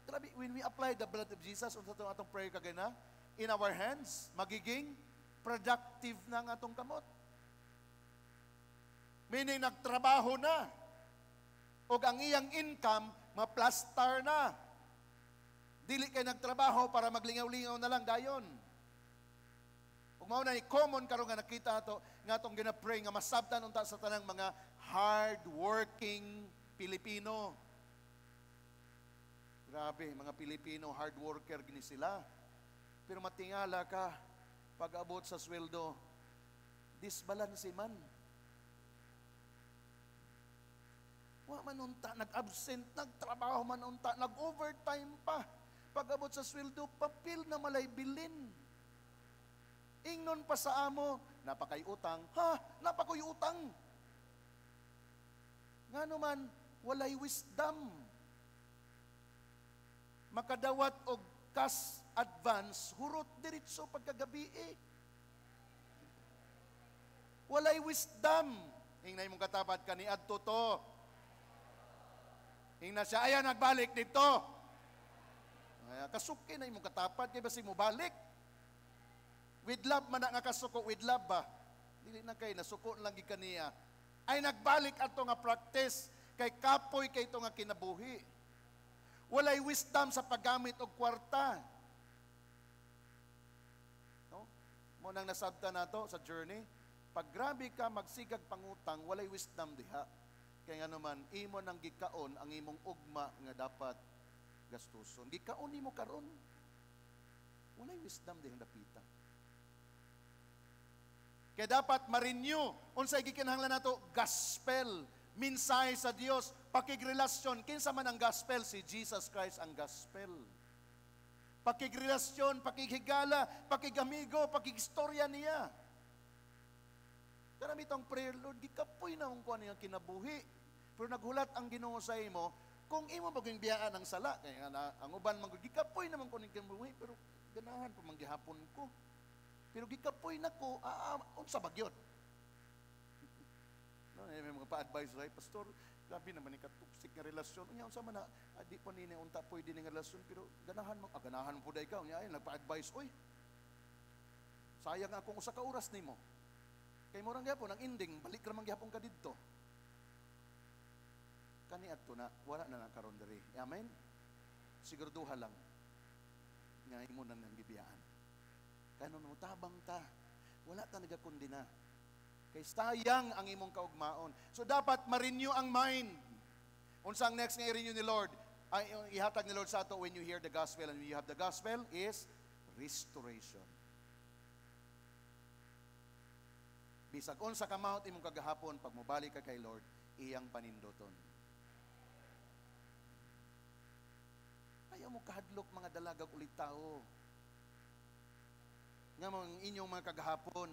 grabe, when we apply the blood of Jesus unsa to atong prayer kagay na in our hands, magiging productive na ang atong kamot. Meaning nagtrabaho na. O ang iyang income maplastar na. Dili kay nagtrabaho para maglingaw-lingaw na lang dayon. Ug mao na ni common karon nga nakita ato nga atong gina-pray nga masabtan unta sa tanang mga hard-working Pilipino. Grabe, mga Pilipino hard worker gini sila. Pero matingala ka pag abot sa sweldo, disbalanse man. Wa man unta, nag-absent, nagtrabaho man unta, nag-overtime pa. Pag abot sa sweldo, papel na malay bilin. Ingnon pa sa amo, napakay utang. Ha, napakoy utang. Nga naman, walay wisdom. Makadawat og cash advance, hurot diritso pagkagabi eh. Walay wisdom. Ingnan mong katapat ka ni adto to. Ingnan siya, ayan, nagbalik dito. Ay, kasuki na imong katapat, kaya basi mo balik. With love man nga kasuko, with love ba? Dili na kay nasuko lang gi kaniya. Ay nagbalik ato nga practice kay kapoy kay ito nga kinabuhi. Walay wisdom sa paggamit og kwarta. No? Mo nang nasabta nato sa journey, pag grabe ka magsigag pangutang, walay wisdom diha. Kaya nga naman, imo nang gikaon ang imong ugma nga dapat gastuson. Gikaon nimo karon. Walay wisdom dihang dapita. Kaya dapat ma-renew. Unsay gikinahanglan nato? Gospel. Mensahe sa Dios. Pakigrelasyon. Kinsa man ang gospel? Si Jesus Christ ang gospel. Pakigrelasyon, pakighigala, pakigamigo, pakigistorya niya. Karami itong prayer, Lord, gikapoy na kung ano yung kinabuhi. Pero naghulat ang Ginoo sa imo, kung imo maging biyaan ang sala, kaya ang uban gikapoy naman ko ng kinabuhi, pero ganahan pa manggihapon ko. Pero gikapoy na ko, unsa bagyon? No, may mga pa-advise ray, pastor, grabe naman ikatoxic nga relasyon. Unya unsa man na di pa ni unta pwede ning relasyon, pero ganahan mo pud ikaw. Unya ay nagpa-advise, oy. Sayang akong usa ka oras nimo. Kay murang gyapon ang ending, balik ra man gyapon ka didto. Kani adto na wala na karon diri. Amen. Siguraduha lang nga imo nang gibiyaan. Kano mo tabang ta. Wala ta nagakundina. Kay sayang ang imong kaugmaon. So dapat ma-renew ang mind. Unsang next nga i-renew ni Lord? Ay ihatag ni Lord sa ato when you hear the gospel, and when you have the gospel is restoration. Bisag unsa ka maot imong kagahapon pag mobalik ka kay Lord, iyang panindoton. Ayaw mo kahadlok mga dalagag ulit tao. Nga mga inyong mga kagahapon.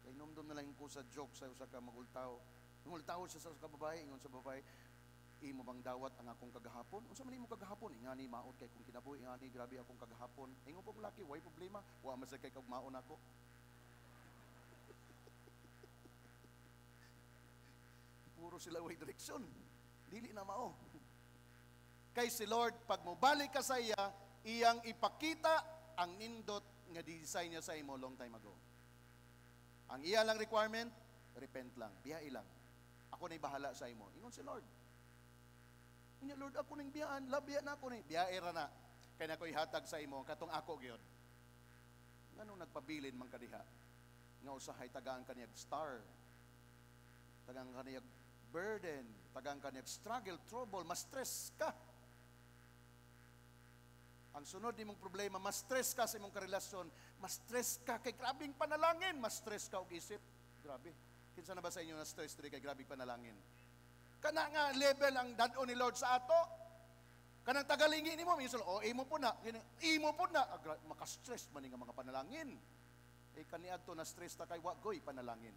Kay numdum na lang ko sa joke sa usa ka magultaw. Ngultaw siya sa babae, ingon sa babae, imo bang dawat ang akong kagahapon? Unsa man imo kagahapon? Ingani maot kay kung kinabuhi, ingani grabe akong kagahapon. Ingon po laki, way problema, wa man sa kay kagmaon ako. Puro sila way direksyon. Dili na mao. Kay si Lord, pag mobalik ka sa iya, iyang ipakita ang nindot nga design niya sa imo long time ago. Ang iya lang requirement, repent lang, biyai lang. Ako na'y bahala sa imo. Ingon si Lord. Unya Lord, ako nang biyaan, labiya na ako ni. Biyai ra na. Kay nako ihatag sa imo katong ako gyud. Nganong nagpabilin man kadiha? Nga usahay tagaan kaniyag star. Tagang kaniyag burden, tagang kaniyag struggle, trouble, ma-stress ka. Ang sunod nimong problema, mas stress ka sa imong karelasyon, mas stress ka kay grabing panalangin, mas stress ka og isip. Grabe. Kinsa na ba sa inyo na stress diri kay grabing panalangin? Kana nga level ang dad-on ni Lord sa ato. Kanang tagalingi nimo minsan, imo po na, imo po na, maka-stress man nga mga panalangin. Kaniadto na stress ta kay wagoy panalangin.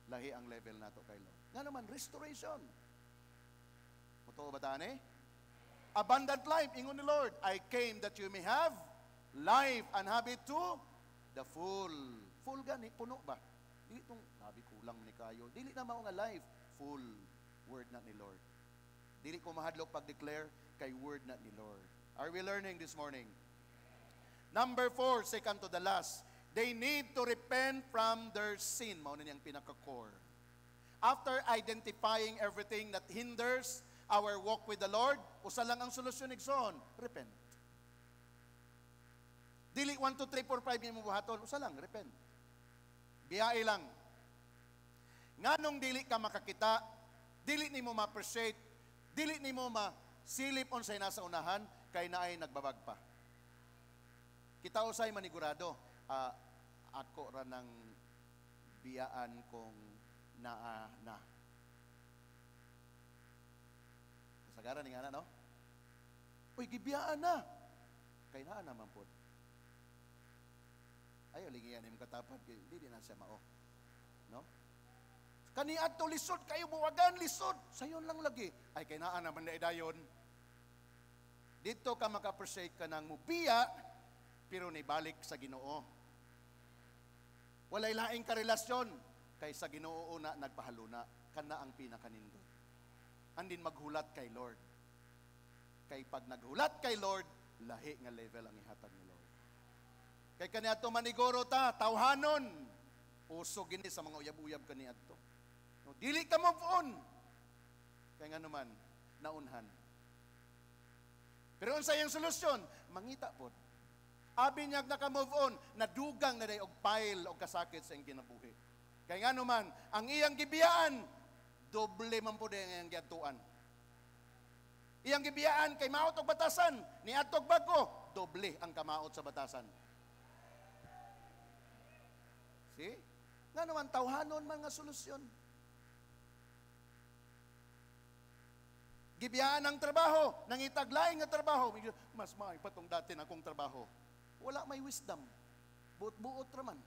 Lahi ang level nato kay Lord. Nga naman restoration. Motoo ba tani? Abundant life, ingon ni Lord, I came that you may have life and have it to the full. Full gani, puno ba? Dili tong nabi kulang ni kayo. Dili na mao nga life, full word na ni Lord. Dili ko mahadlok pag-declare kay word na ni Lord. Are we learning this morning? Number 4, second to the last, they need to repent from their sin. Mao na niyang pinaka-core. After identifying everything that hinders our walk with the Lord, usa lang ang solusyon igsoon, repent. Dili 1, 2, 3, 4, 5 yung buhaton, usa lang, repent. Biyai lang. Nganong dili ka makakita, dili nimo ma-appreciate, dili nimo masilip unsay nasa unahan, kay naay nagbabag pa. Kita usay manigurado, ako ra ng biyaan kong na. Kasagaran ni nga na, no? Uy, gibiyaan na. Kay naa naman po. Ayaw, lingiyan yung katapad. Hindi na siya mao. No? Kaniad to lisod, kayo buwagan, lisod. Sayon lang lagi. Ay, kay naa naman na idayon. Dito ka maka-appreciate ka ng mubiya, pero nibalik sa Ginoo. Walay laing karelasyon, kay sa Ginoo na nagpahaluna. Kana ang pinakanindot. Andin maghulat kay Lord. Kay pag naghulat kay Lord, lahi nga level ang ihatag ni Lord. Kay kaniadto maniguro ta, tawhanon. Uso gini sa mga uyab-uyab kaniadto. No, dili ka move on. Kay nga naman, naunhan. Pero unsa yung solusyon? Mangita pod. Abi niya naka-move on, nadugang na day og pile og kasakit sa iyang kinabuhi. Kay nga naman, ang iyang gibiyaan, doble man po din ang giadtuan. Iyang gibiyaan kay maot og batasan, ni atog bago, doble ang kamaot sa batasan. See? Nga naman, tawhanon man nga solusyon. Gibiyaan ang trabaho, nangitaglaing nga trabaho, mas maay pa tong dati na akong trabaho. Wala may wisdom. Buot-buot raman.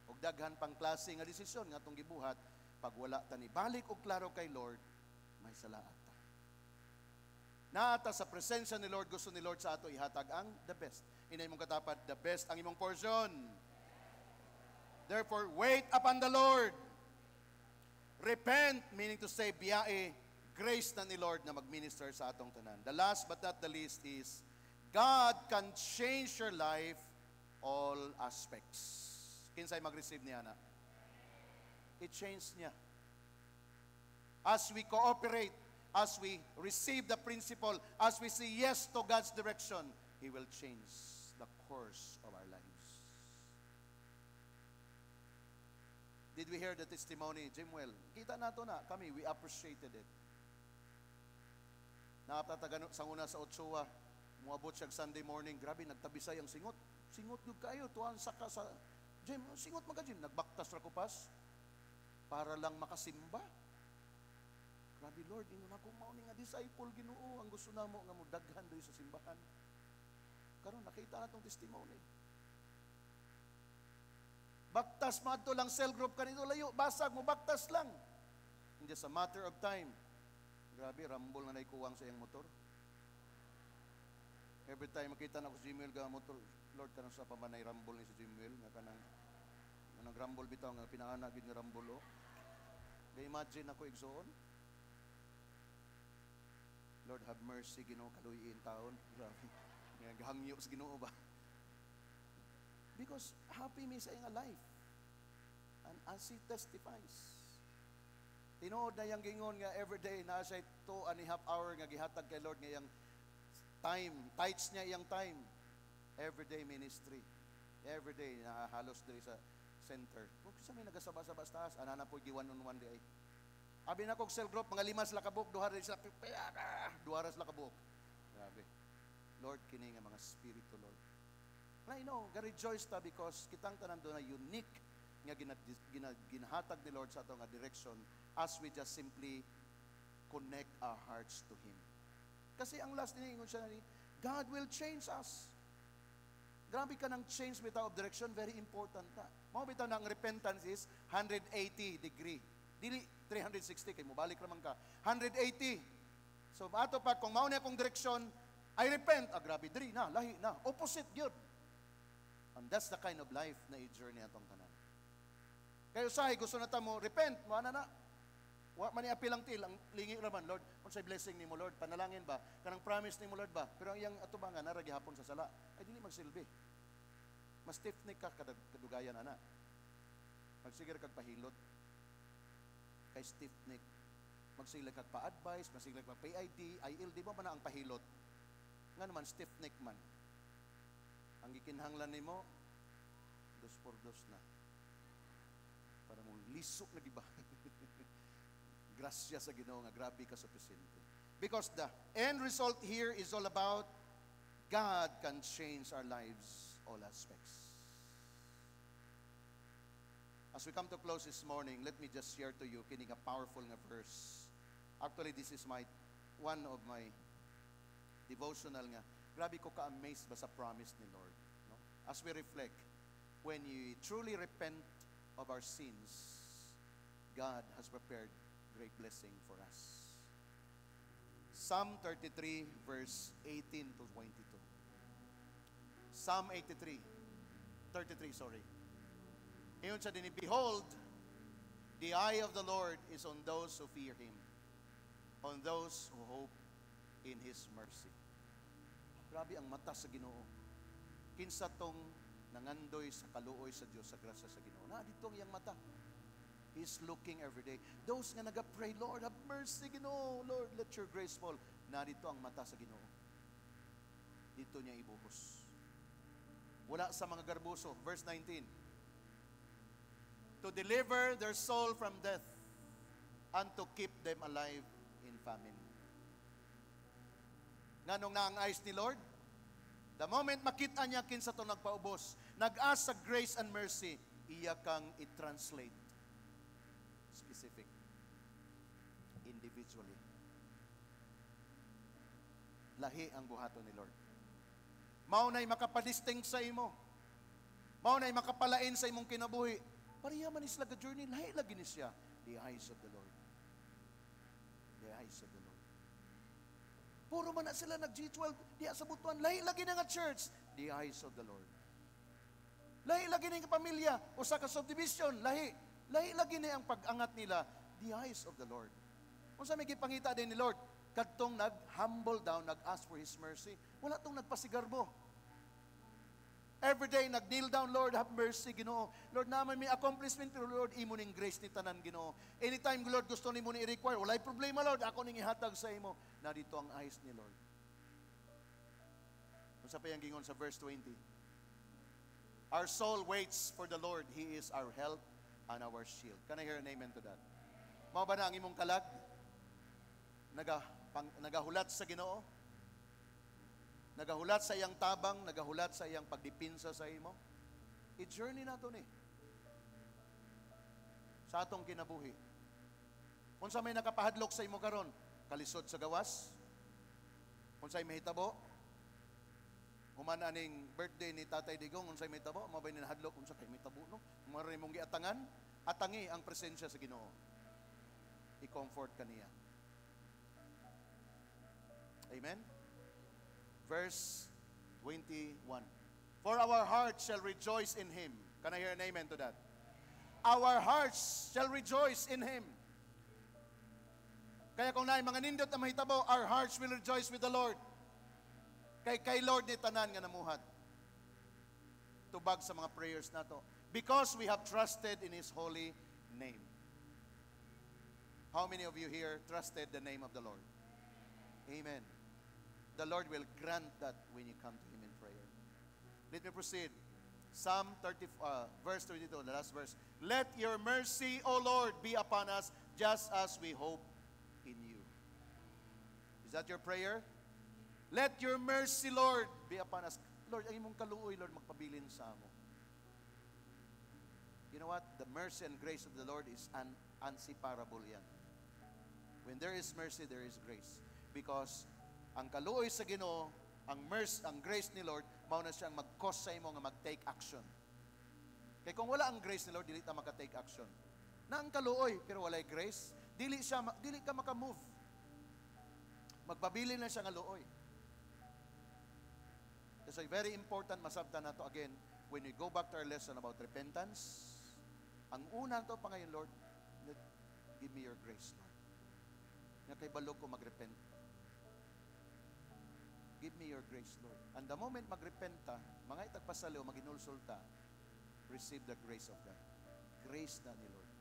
Og daghan pang klase nga desisyon nga tong gibuhat, pag wala ta ni balik og klaro kay Lord, may salaat ta. Naata sa presensya ni Lord, gusto ni Lord sa ato ihatag ang the best. Inay mong katapat, the best ang imong portion. Therefore, wait upon the Lord. Repent, meaning to say, biyae, grace na ni Lord na mag-minister sa atong tanan. The last but not the least is, God can change your life all aspects. Kinsay mag-receive niya na? I-change niya. As we cooperate, as we receive the principle, as we say yes to God's direction, He will change the course of our lives. Did we hear the testimony, Jimwell? Kita nato na, kami, we appreciated it. Nakapatagano sa una sa Otsua, muabot siya Sunday morning, grabe, nagtabisay ang singot. Singot yung kayo, tuwan saka sa Jim, singot mga Jim, nagbaktas ra ko pas, para lang makasimba. Grabe Lord, ingon ako mao ni nga disciple Ginoo, ang gusto namo nga mo daghan diri sa simbahan. Karon nakita na tong testimony. Baktas madto lang cell group kanito layo, basag mo baktas lang. In just a matter of time. Grabe, rambol na naikuwang sa iyang motor. Every time makita na ko si Jimwell ga motor, Lord kanang sa pamanay rambol ni si Jimwell nga kanang rambol bitaw nga pinaana gid ni rambol o. Imagine ako igsoon. Lord have mercy Ginoo kaluyin taon. Grabe. Nga gahangyo sa Ginoo ba? Because happy me sa iyang life. And as he testifies. Tinuod na yang gingon nga everyday na siya 2.5 hour nga gihatag kay Lord nga yang time, tights niya iyang time. Everyday ministry. Everyday na halos diri sa center. Kung sa may nagasaba-saba sa taas, anana po gi-1-on-1 di ay. Abi na kog cell group, mga 5 sila kabuk, 2 sila kabuk. Grabe. Lord, kini nga mga spirito, Lord. And I know, ga-rejoice ta because kitang tanan doon na unique nga ginahatag ni Lord sa ato nga direction as we just simply connect our hearts to Him. Kasi ang last niningon siya ni, God will change us. Grabe ka ng change without direction, very important ta. Mao bitaw na ang repentance is 180 degree. Dili 360 kay mobalik naman ka. 180. So ato pa kung mao na akong direction, I repent. Grabe diri na, lahi na, opposite gyud. And that's the kind of life na i-journey atong tanan. Kayo sahay, gusto na ta mo, repent, mo na. Wa man iapil ang til, ang lingi raman, Lord, unsay blessing nimo, Lord, panalangin ba? Kanang promise nimo, Lord ba? Pero ang iyang atubangan nara gihapon sa sala, ay dili magsilbi. Mas stiff-neck ka kadugayan ana. Magsigir kag pahilot. Kay stiff-neck. Magsigir kag pa-advise, magsigir kag PID, IL, di ba man ang pahilot? Nga naman stiff-neck man. Ang gikinhanglan nimo, 2x2 na. Para mong lisok na diba? Grasya sa Ginoo nga grabe ka sufficiente. Because the end result here is all about God can change our lives, all aspects. As we come to close this morning, let me just share to you kining a powerful nga verse. Actually, this is one of my devotional nga. Grabe ko ka-amazed ba sa promise ni Lord. No? As we reflect, when you truly repent of our sins, God has prepared great blessing for us. Psalm 33, verse 18 to 22. Psalm 33, sorry. Iyon sa din, behold, the eye of the Lord is on those who fear Him, on those who hope in His mercy. Grabe ang mata sa Ginoo. Kinsa tong nangandoy sa kaluoy sa Dios, sa grasya sa Ginoo. Na dito ang iyang mata. He's looking every day. Those nga nagapray, Lord, have mercy, Ginoo. Lord, let your grace fall. Na dito ang mata sa Ginoo. Dito niya ibuhos. Wala sa mga garbuso. Verse 19. To deliver their soul from death and to keep them alive in famine. Nganong na ang eyes ni Lord? The moment makita niya kinsa to nagpaubos, nag-ask sa grace and mercy, iya kang i-translate. Specific. Individually. Lahi ang buhaton ni Lord. Maunay makapadistinct sa imo. Maunay makapalain sa imong kinabuhi. Pariya man isla ka journey, lahi lagi ni siya. The eyes of the Lord. The eyes of the Lord. Puro man na sila nag-G12, diya sa butuan, lahi lagi na nga church, the eyes of the Lord. Lahi lagi na nga pamilya, o sa ka-subdivision, lahi lagi na ang pag-angat nila, the eyes of the Lord. Kung sa may gipangita din ni Lord, kadtong nag-humble down, nag-ask for His mercy, wala tong nagpasigarbo. Every day, nag-kneel down, Lord, have mercy, Ginoo. Lord, naman may accomplishment, pero Lord, imo ning grace ni tanan, Ginoo. Anytime, Lord, gusto ni mo ni i-require, walay problema, Lord, ako ning ihatag sa imo. Na dito ang eyes ni Lord. Kung sa payang gingon sa verse 20, our soul waits for the Lord. He is our help and our shield. Can I hear an amen to that? Mao ba na ang imong kalag? Nagahulat sa Ginoo? Nagahulat sa iyang tabang, nagahulat sa iyang pagdipinsa sa imo. I-journey nato ni. Sa atong kinabuhi. Kung sa may nakapahadlok sa imo karon, kalisod sa gawas. Kung sa'y mahitabo, human aning birthday ni Tatay Digong, kung sa'y mahitabo, mabay ni nahadlok, kung sa'y mahitabo, no? Kung maraming mong giatangan, atangi ang presensya sa Ginoo. I-comfort ka niya. Amen? Verse 21. For our hearts shall rejoice in Him. Can I hear an amen to that? Our hearts shall rejoice in Him. Kaya kung naay mga nindot na mahitabo, our hearts will rejoice with the Lord. Kay Lord ni tanan nga namuhat. Tubag sa mga prayers nato. Because we have trusted in His holy name. How many of you here trusted the name of the Lord? Amen. The Lord will grant that when you come to Him in prayer. Let me proceed. Psalm 30, verse 22, the last verse. Let your mercy, O Lord, be upon us, just as we hope in you. Is that your prayer? Let your mercy, Lord, be upon us. Lord, ang imong kaluoy, Lord, magpabilin sa amo. You know what? The mercy and grace of the Lord is unseparable yan. When there is mercy, there is grace. Because ang kaluoy sa Ginoo, ang mercy, ang grace ni Lord, mao na siyang mag-cause sa imo nga mag-take action. Kaya kung wala ang grace ni Lord, dili ta maka-take action. Na ang kaluoy, pero walay grace, dili ka maka-move. Magpabilin na siya nga luoy. So very important masabtan nato again when we go back to our lesson about repentance. Ang una to pa ngayon, Lord, give me your grace, Lord. Nga kay balog ko magrepent. Give me your grace, Lord. And the moment magrepent ta, mga itagpasaliw, maginulsul ta, receive the grace of God. Grace na ni Lord.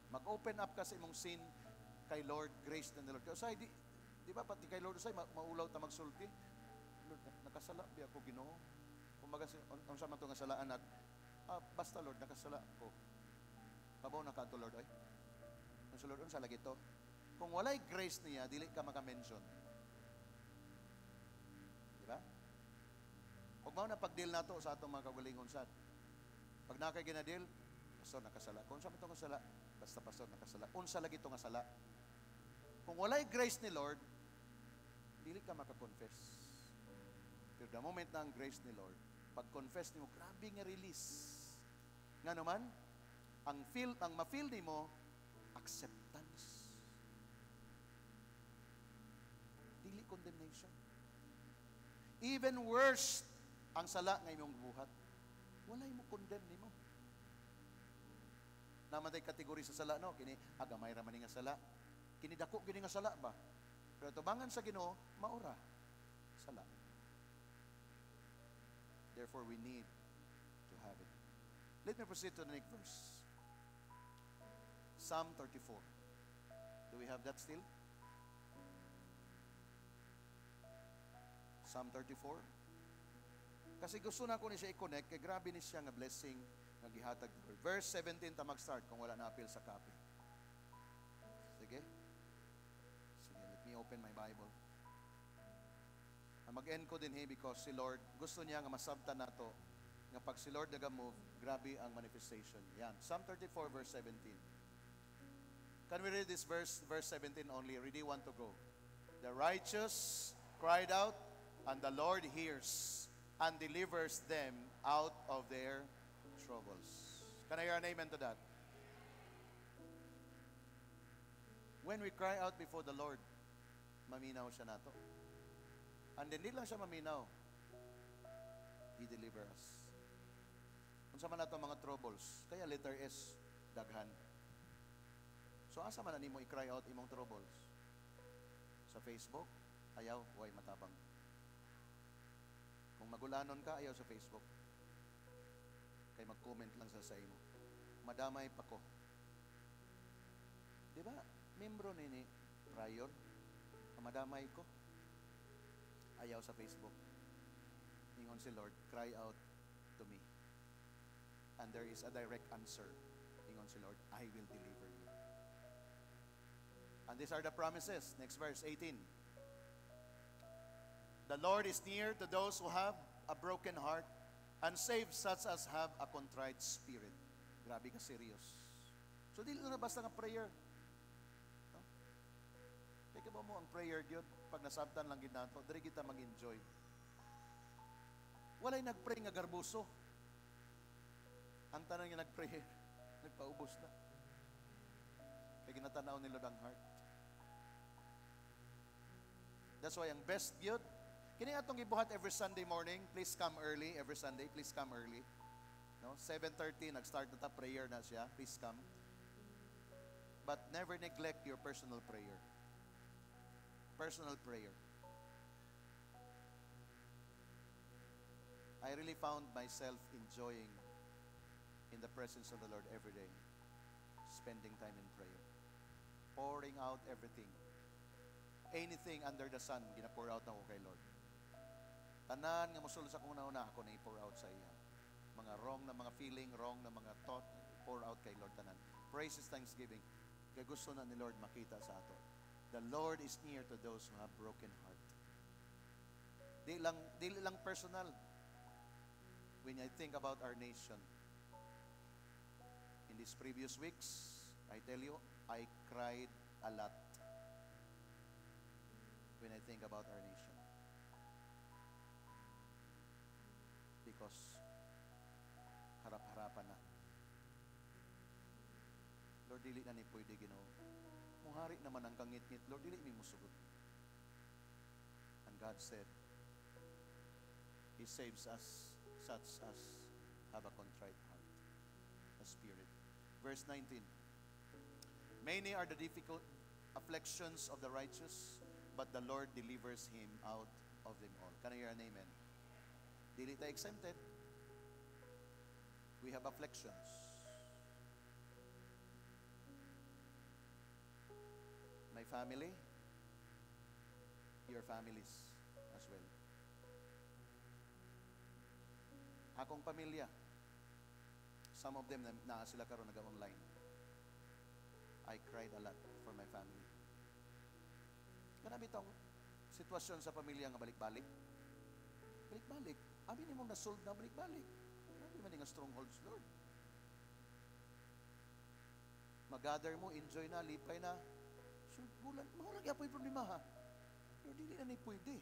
Mag-open up ka sa imong sin kay Lord, grace na ni Lord. Kasi di ba pati kay Lord usay maulaw ta magsulti? Lord, nakasala bi ako Ginoo. Kumbaga unsa man to nga salaan basta Lord nakasala ko. Pabaw na kadto Lord ay. Unsa Lord unsa lagi to? Kung walay grace niya, dili ka maka-mention. Di ba? Ug mao na pag-deal nato sa atong mga kagalingon sad. Pag nakay ginadil, pastor nakasala. Kung unsa man to nga sala, basta pastor nakasala. Unsa lagi to nga sala? Kung walay grace ni Lord, dili ka maka-confess. Pero the moment na ang grace ni Lord, pag-confess nimo, grabe nga release. Nga naman, ang ma-feel nimo, acceptance. Dili condemnation. Even worse, ang sala nga imong buhat, walay mo condemn nimo. Naman tay kategory sa sala, no? Kini, agamay ra man nga sala. Kini dako gini nga sala ba? Pero tubangan sa Ginoo, maura. Sala. Therefore, we need to have it. Let me proceed to the next verse. Psalm 34. Do we have that still? Psalm 34. Kasi gusto na ko ni siya i-connect, kay grabe ni siya nga blessing nga gihatag. Verse 17 ta mag-start kung wala na appeal sa copy. Sige. Sige, let me open my Bible. Mag-end ko din because si Lord, gusto niya nga masabtan nato nga pag si Lord naga-move, grabe ang manifestation. Yan. Psalm 34 verse 17. Can we read this verse 17 only? Really want to go. The righteous cried out, and the Lord hears and delivers them out of their troubles. Can I hear an amen to that? When we cry out before the Lord, maminaw siya nato. And then, hindi lang siya maminaw. He deliver us. Kung sa man nato mga troubles, kaya letter S, daghan. So, asa man na nimo i-cry out imong troubles? Sa Facebook, ayaw, huwag matabang. Kung magulanon ka, ayaw sa Facebook. Kaya mag-comment lang sa imo. Madamay pa ko. Di ba? Membro ni Prior, madamay ko. Ayaw sa Facebook. Ingon si Lord, cry out to me. And there is a direct answer. Ingon si Lord, I will deliver you. And these are the promises. Next verse, 18. The Lord is near to those who have a broken heart and save such as have a contrite spirit. Grabe ka serious. So, di lang na basta nga prayer. No? Kaya ba mo ang prayer, Diyod? Pag nasabtan lang ginato, dari kita mag-enjoy. Walay nag-pray nga garbuso. Ang tanang nga nag-pray, nagpaubos na. Kaya ginatanaw ni Lord ang heart. That's why ang best Diyod, kini atong gibuhat every Sunday morning. Please come early every Sunday. Please come early. No, 7:30 nag-start na ta prayer na siya. Please come. But never neglect your personal prayer. Personal prayer. I really found myself enjoying in the presence of the Lord every day. Spending time in prayer. Pouring out everything. Anything under the sun, gina-pour out ako kay Lord. Tanan nga musul sa kuna una ako na i-pour out sa iya. Mga wrong na mga feeling, wrong na mga thought, pour out kay Lord tanan. Praise is thanksgiving. Kaya gusto na ni Lord makita sa ato. The Lord is near to those who have broken heart. Dili lang personal. When I think about our nation, in these previous weeks, I tell you, I cried a lot when I think about our nation. Because harap-harapan na. Lord, dili na ni pwede, Ginoo. Muhari naman ang kangit-ngit. Lord, dili mi musugot. And God said, He saves us, such as have a contrite heart, a spirit. Verse 19. Many are the difficult afflictions of the righteous, but the Lord delivers him out of them all. Can I hear an amen? Dili tayo exempted. We have afflictions. My family, your families as well. Akong pamilya, some of them na sila karon naga-online. I cried a lot for my family. Kanami itong sitwasyon sa pamilya nga balik-balik. Balik-balik. Abi ni mong nasolve na balik-balik. Abi man nga strongholds, Lord. Mag-gather mo, enjoy na, lipay na. So, bulan, mahulag yapoy problema ha. Lord, hindi na ni pwede.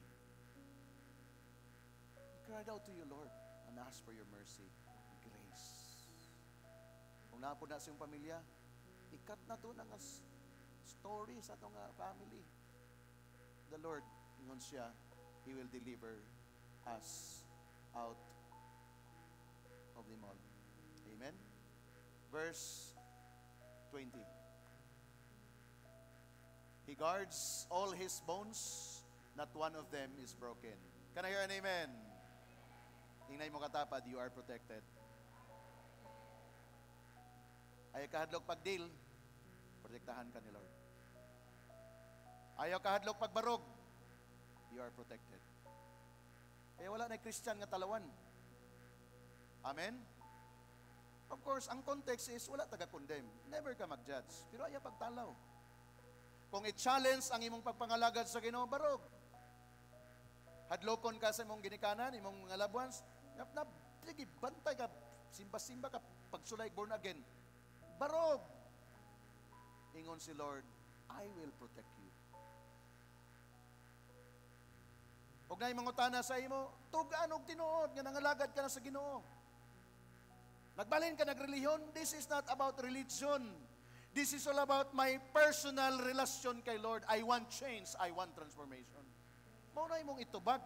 We cried out to you, Lord, and asked for your mercy and grace. Kung naapod na sa iyong pamilya, ikat na to ng story sa itong family. The Lord, ingon siya, He will deliver us out of them all. Amen? Verse 20. He guards all His bones, not one of them is broken. Can I hear an amen? Ingay mo katapad, you are protected. Ayaw kahadlok pagdil, protektahan ka ni Lord. Ayaw kahadlok pagbarog, you are protected. Kaya wala na Christian nga talawan. Amen? Of course, ang context is, wala taga-condemn. Never ka mag-judge. Pero ayaw pagtalaw. Kung i-challenge ang imong pagpangalagad sa Ginoo, barog. Hadlokon ka sa imong ginikanan, imong mga loved ones, sige, bantay ka, simba-simba ka, pagsulay, born again. Barog. Ingon si Lord, I will protect you. Huwag na imong utana sa imo, tugaan og tinuod, nga nangalagad ka na sa Ginoo. Nagbalin ka nagreliyon, this is not about religion. This is all about my personal relasyon kay Lord. I want change. I want transformation. Mauna mong itubag.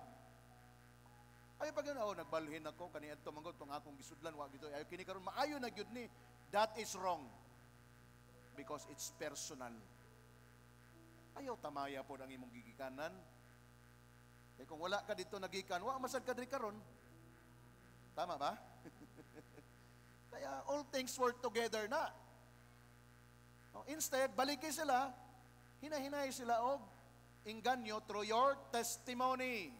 Ay pag nagbalhin ako, kaniya tumanggod, itong akong gisudlan, wag ito, ay kinikaroon, maayo na gyud ni. That is wrong. Because it's personal. Ayaw tamaya po ang imong gigikanan. Kaya kung wala ka dito nagikan, wala masad ka diri karon. Tama ba? Kaya all things work together na. Instead, balikin sila, hinahinay sila og inganyo through your testimony.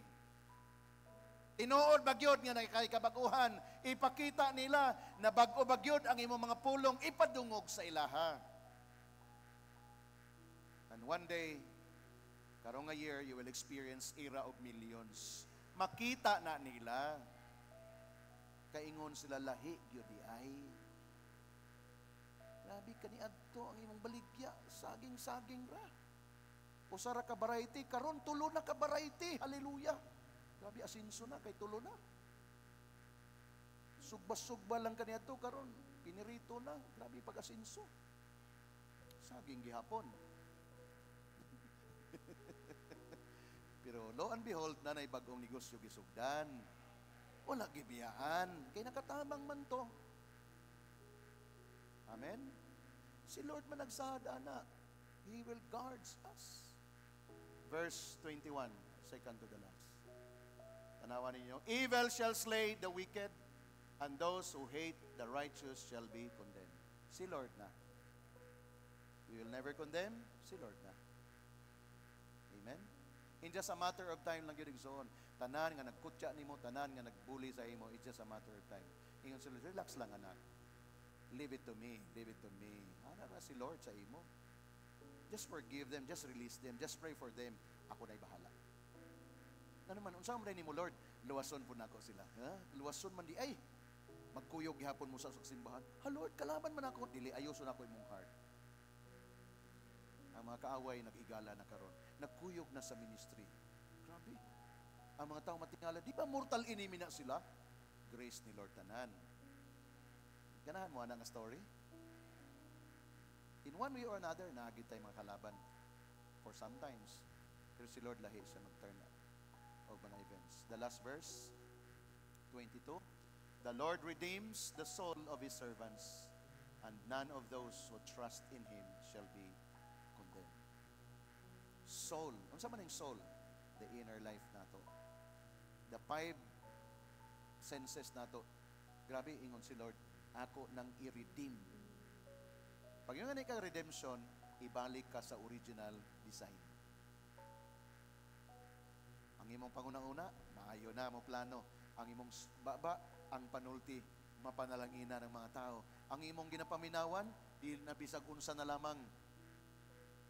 Tinuod bagyod nga nakikabaguhan, ipakita nila na bag-o bagyod ang imong mga pulong ipadungog sa ilaha. And one day, karong nga year, you will experience era of millions. Makita na nila, kaingon sila lahi, gyud ay. Grabe kaniadto ang imong baligya, saging-saging ra. Usara ka variety, karon tulo na ka variety. Hallelujah. Grabe asinso na kay tulo na. Sugba-sugba lang kaniadto karon, pinirito na. Grabe pag-asinso. Saging gihapon. Pero lo and behold, nanay bagong negosyo gisugdan. Wala gibiyaan, kay nakatamang man to. Amen? Si Lord man nagsada na. He will guard us. Verse 21, second to the last. Tanawan ninyo, evil shall slay the wicked, and those who hate the righteous shall be condemned. Si Lord na. We will never condemn, si Lord na. Amen? In just a matter of time lang yun igsoon. Tanan nga nagkutya nimo, tanan nga nagbuli sa imo, it's just a matter of time. Ingon si Lord, relax lang anak. Leave it to me, leave it to me. Ano na si Lord sa imo? Just forgive them, just release them, just pray for them. Ako na'y bahala. Ano man, unsa man ni mo Lord? Luwason po nako sila. Luwason man di ay. Magkuyog gihapon mo sa simbahan. Ha Lord, kalaban man ako. Dili ayoso nako imong heart. Ang mga kaaway nag-igala na karon. Nagkuyog na sa ministry. Grabe. Ang mga tao matingala, di ba mortal enemy na sila? Grace ni Lord tanan. Ganahan mo nga story? In one way or another, nagagit tayo mga kalaban. For sometimes, pero si Lord lahi siya mag-turn of mga events. The last verse, 22. The Lord redeems the soul of His servants, and none of those who trust in Him shall be condemned. Soul. Ano sa man yung soul? The inner life nato. The 5 senses nato. Grabe, ingon si Lord, ako nang i-redeem. Pag yung ganit ka redemption, ibalik ka sa original design. Ang imong pangunang-una, maayo na mo plano. Ang imong baba, ang panulti, mapanalangina ng mga tao. Ang imong ginapaminawan, di nabisag unsa na lamang.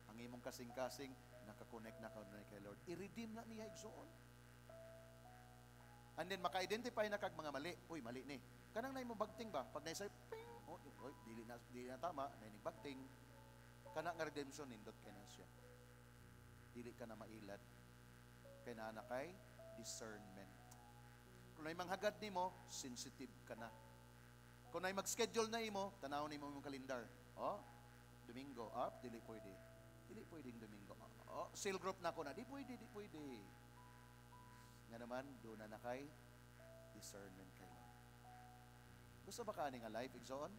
Ang imong kasing-kasing, nakakonect na kay Lord. I-redeem na niya igsoon. And then, maka-identify na kag mga mali. Uy, mali ni. Kanang na imong bagting ba? Pag naisay, ping! Oy, dili na tama, nainig bagting. Kana nga redemption, nindot kay na siya. Dili ka na mailad. Kaya na kay discernment. Kung na manghagad ni mo, sensitive ka na. Kung na mag-schedule na imo, tanaw ni mo yung kalendar. Domingo, dili pwede. Dili pwedeng Domingo. Cell group na ko na, di pwede. Nga naman, doon na kay discernment kay Lord. Gusto ba ka nga life, igsoon?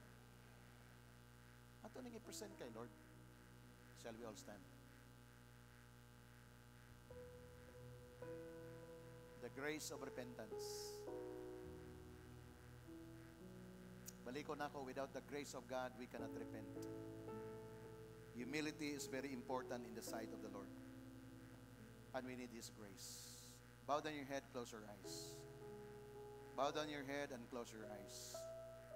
Ato ning i-present kay Lord. Shall we all stand? The grace of repentance. Baliko na ako, without the grace of God, we cannot repent. Humility is very important in the sight of the Lord. And we need His grace. Bow down your head, close your eyes. Bow down your head and close your eyes.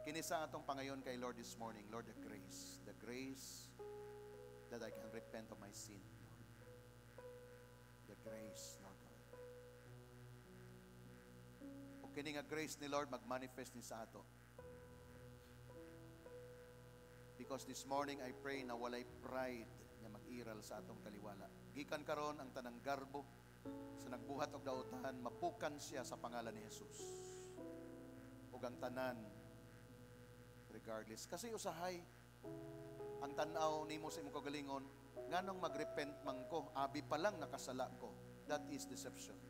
Kinisa atong pangayon kay Lord this morning. Lord, the grace that I can repent of my sin, Lord. The grace, Lord God. O kini nga grace ni Lord, mag-manifest ni sa ato. Because this morning, I pray na walay pride na mag-iral sa atong kaliwala. Gikan karon ang tanang garbo sa nagbuhat og dautan, mapukan siya sa pangalan ni Jesus. Ug ang tanan, regardless. Kasi usahay, ang tanaw nimo sa imong kagalingon, nganong magrepent man ko, abi pa lang nakasala ko. That is deception.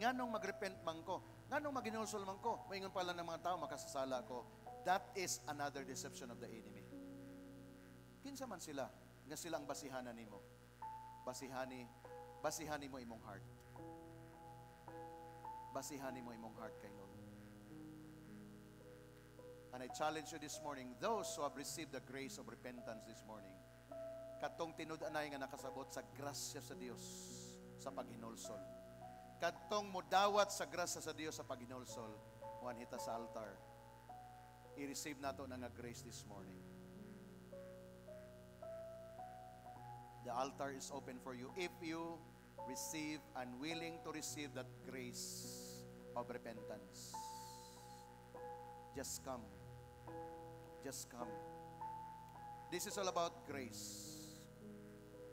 Nganong magrepent man ko, nganong maginulsol man ko, maingon pa lang ng mga tao, makasasala ko. That is another deception of the enemy. Kinsa man sila, nga sila ang basihanan nimo. Basihani mo imong heart. Basihani mo imong heart kay Lord. And I challenge you this morning, those who have received the grace of repentance this morning, katong tinud-anay nga nakasabot sa grasya sa Dios sa paghinulsol. Katong mudawat sa grasya sa Dios sa paghinulsol, wanhita sa altar. I-receive nato na nga grace this morning. The altar is open for you. If you receive and willing to receive that grace of repentance, just come. Just come. This is all about grace.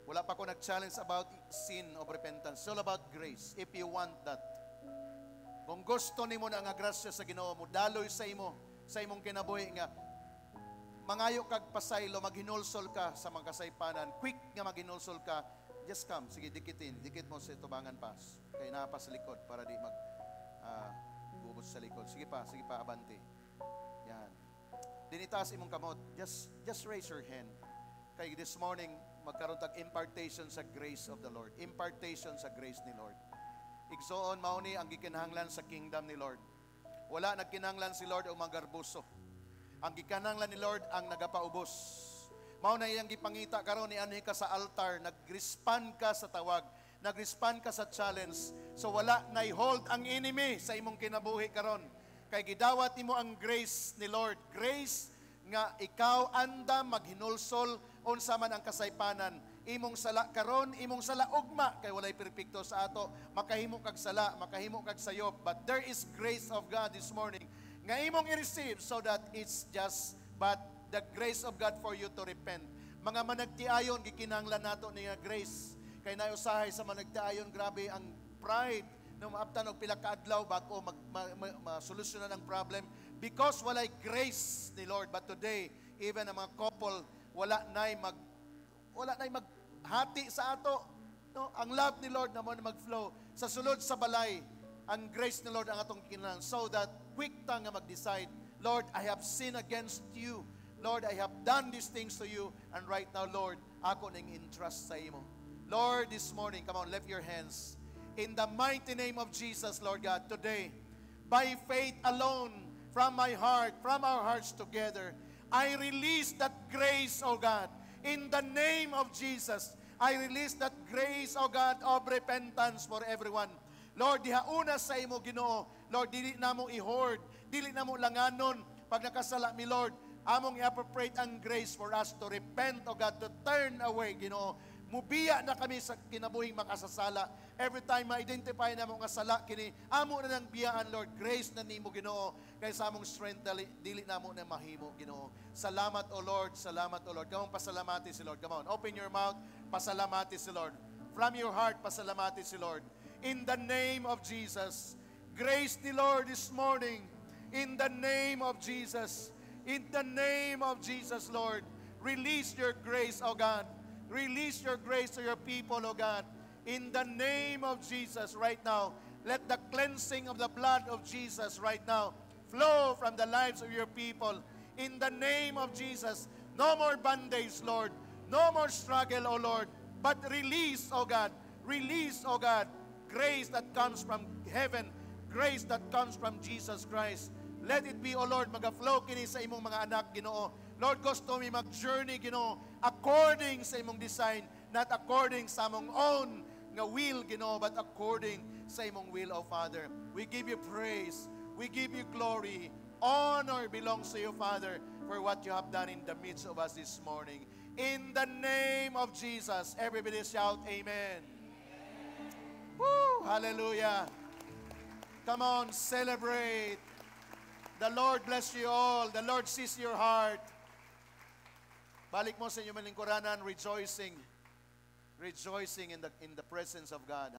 Wala pa ko nag-challenge about sin of repentance. It's all about grace. If you want that. Kung gusto nimo na nga grasya sa Ginoo mo, daloy sa imong kinabuhi nga mangayo kag pasaylo, maghinulsol ka sa mga kasaypanan, quick nga maghinulsol ka, just come. Sige, dikit mo sa tubangan pas. Kaya napa sa likod para di bubot sa likod. Sige pa, abante. Yan. Dinitaas imong kamot. Just raise your hand. Kaya this morning, magkaroon tag impartation sa grace of the Lord. Impartation sa grace ni Lord. Igsoon, mauni ang gikinahanglan sa kingdom ni Lord. Wala nagkinahanglan si Lord o magarbuso. Ang gikananglan ni Lord ang nagapaubos. Mao na iyang gipangita karon ni anhi ka sa altar, nag-respond ka sa tawag, nag-respond ka sa challenge. So wala nay hold ang enemy sa imong kinabuhi karon. Kay gidawat nimo ang grace ni Lord. Grace nga ikaw anda maghinulsol unsa man ang kasaypanan. imong sala karon, imong sala ugma, kay walay perpekto sa ato, makahimo kag sala, makahimo kag sayop, but there is grace of God this morning nga imong i-receive so that it's just but the grace of God for you to repent. Mga managtiayon, gikinahanglan nato niya grace. Kay nausahay sa managtiayon, grabe ang pride no maabtan og pila ka adlaw bago masolusyonan ang problem because walay grace ni Lord. But today, even ang mga couple wala nay maghati sa ato, no? Ang love ni Lord na mo na mag-flow sa sulod sa balay. Ang grace ni Lord ang atong kinahanglan so that quick ta nga mag-decide, Lord, I have sinned against you. Lord, I have done these things to you, and right now, Lord, ako ning entrust sa imo. Lord, this morning, come on, lift your hands. In the mighty name of Jesus, Lord God, today, by faith alone, from my heart, from our hearts together, I release that grace, oh God. In the name of Jesus, I release that grace, oh God, of repentance for everyone. Lord, diha una sa imo, Ginoo. Lord, dili na mo i-hoard, dili na mo langanon pag nakasala mi, Lord. Among i-appropriate ang grace for us to repent, oh God, to turn away, Ginoo. Mubiya na kami sa kinabuhing makasasala. Every time ma-identify na mo nga sala, kini amo na ng biyaan, Lord. Grace na nimo, Ginoo. Kaya sa among strength, dili na mo na mahimo, Ginoo. Salamat, O Lord. Salamat, O Lord. Come on, pasalamati si Lord. Come on, open your mouth. Pasalamati si Lord. From your heart, pasalamati si Lord. In the name of Jesus. Grace the Lord this morning. In the name of Jesus. In the name of Jesus, Lord, release your grace, O God. Release your grace to your people, O God. In the name of Jesus right now, let the cleansing of the blood of Jesus right now flow from the lives of your people. In the name of Jesus, no more bondage, Lord. No more struggle, O Lord. But release, O God. Release, O God, grace that comes from heaven. Grace that comes from Jesus Christ. Let it be, O Lord, mag-flow kini sa imong mga anak, Ginoo. Lord, gusto mi mag-journey, Ginoo, according sa imong design, not according sa among own nga will, Ginoo, but according sa imong will, O Father. We give you praise. We give you glory. Honor belongs to you, Father, for what you have done in the midst of us this morning. In the name of Jesus, everybody shout, Amen. Woo! Hallelujah. Come on, celebrate. The Lord bless you all. The Lord sees your heart. Balik mo sa inyong malingkuranan, rejoicing in the presence of God.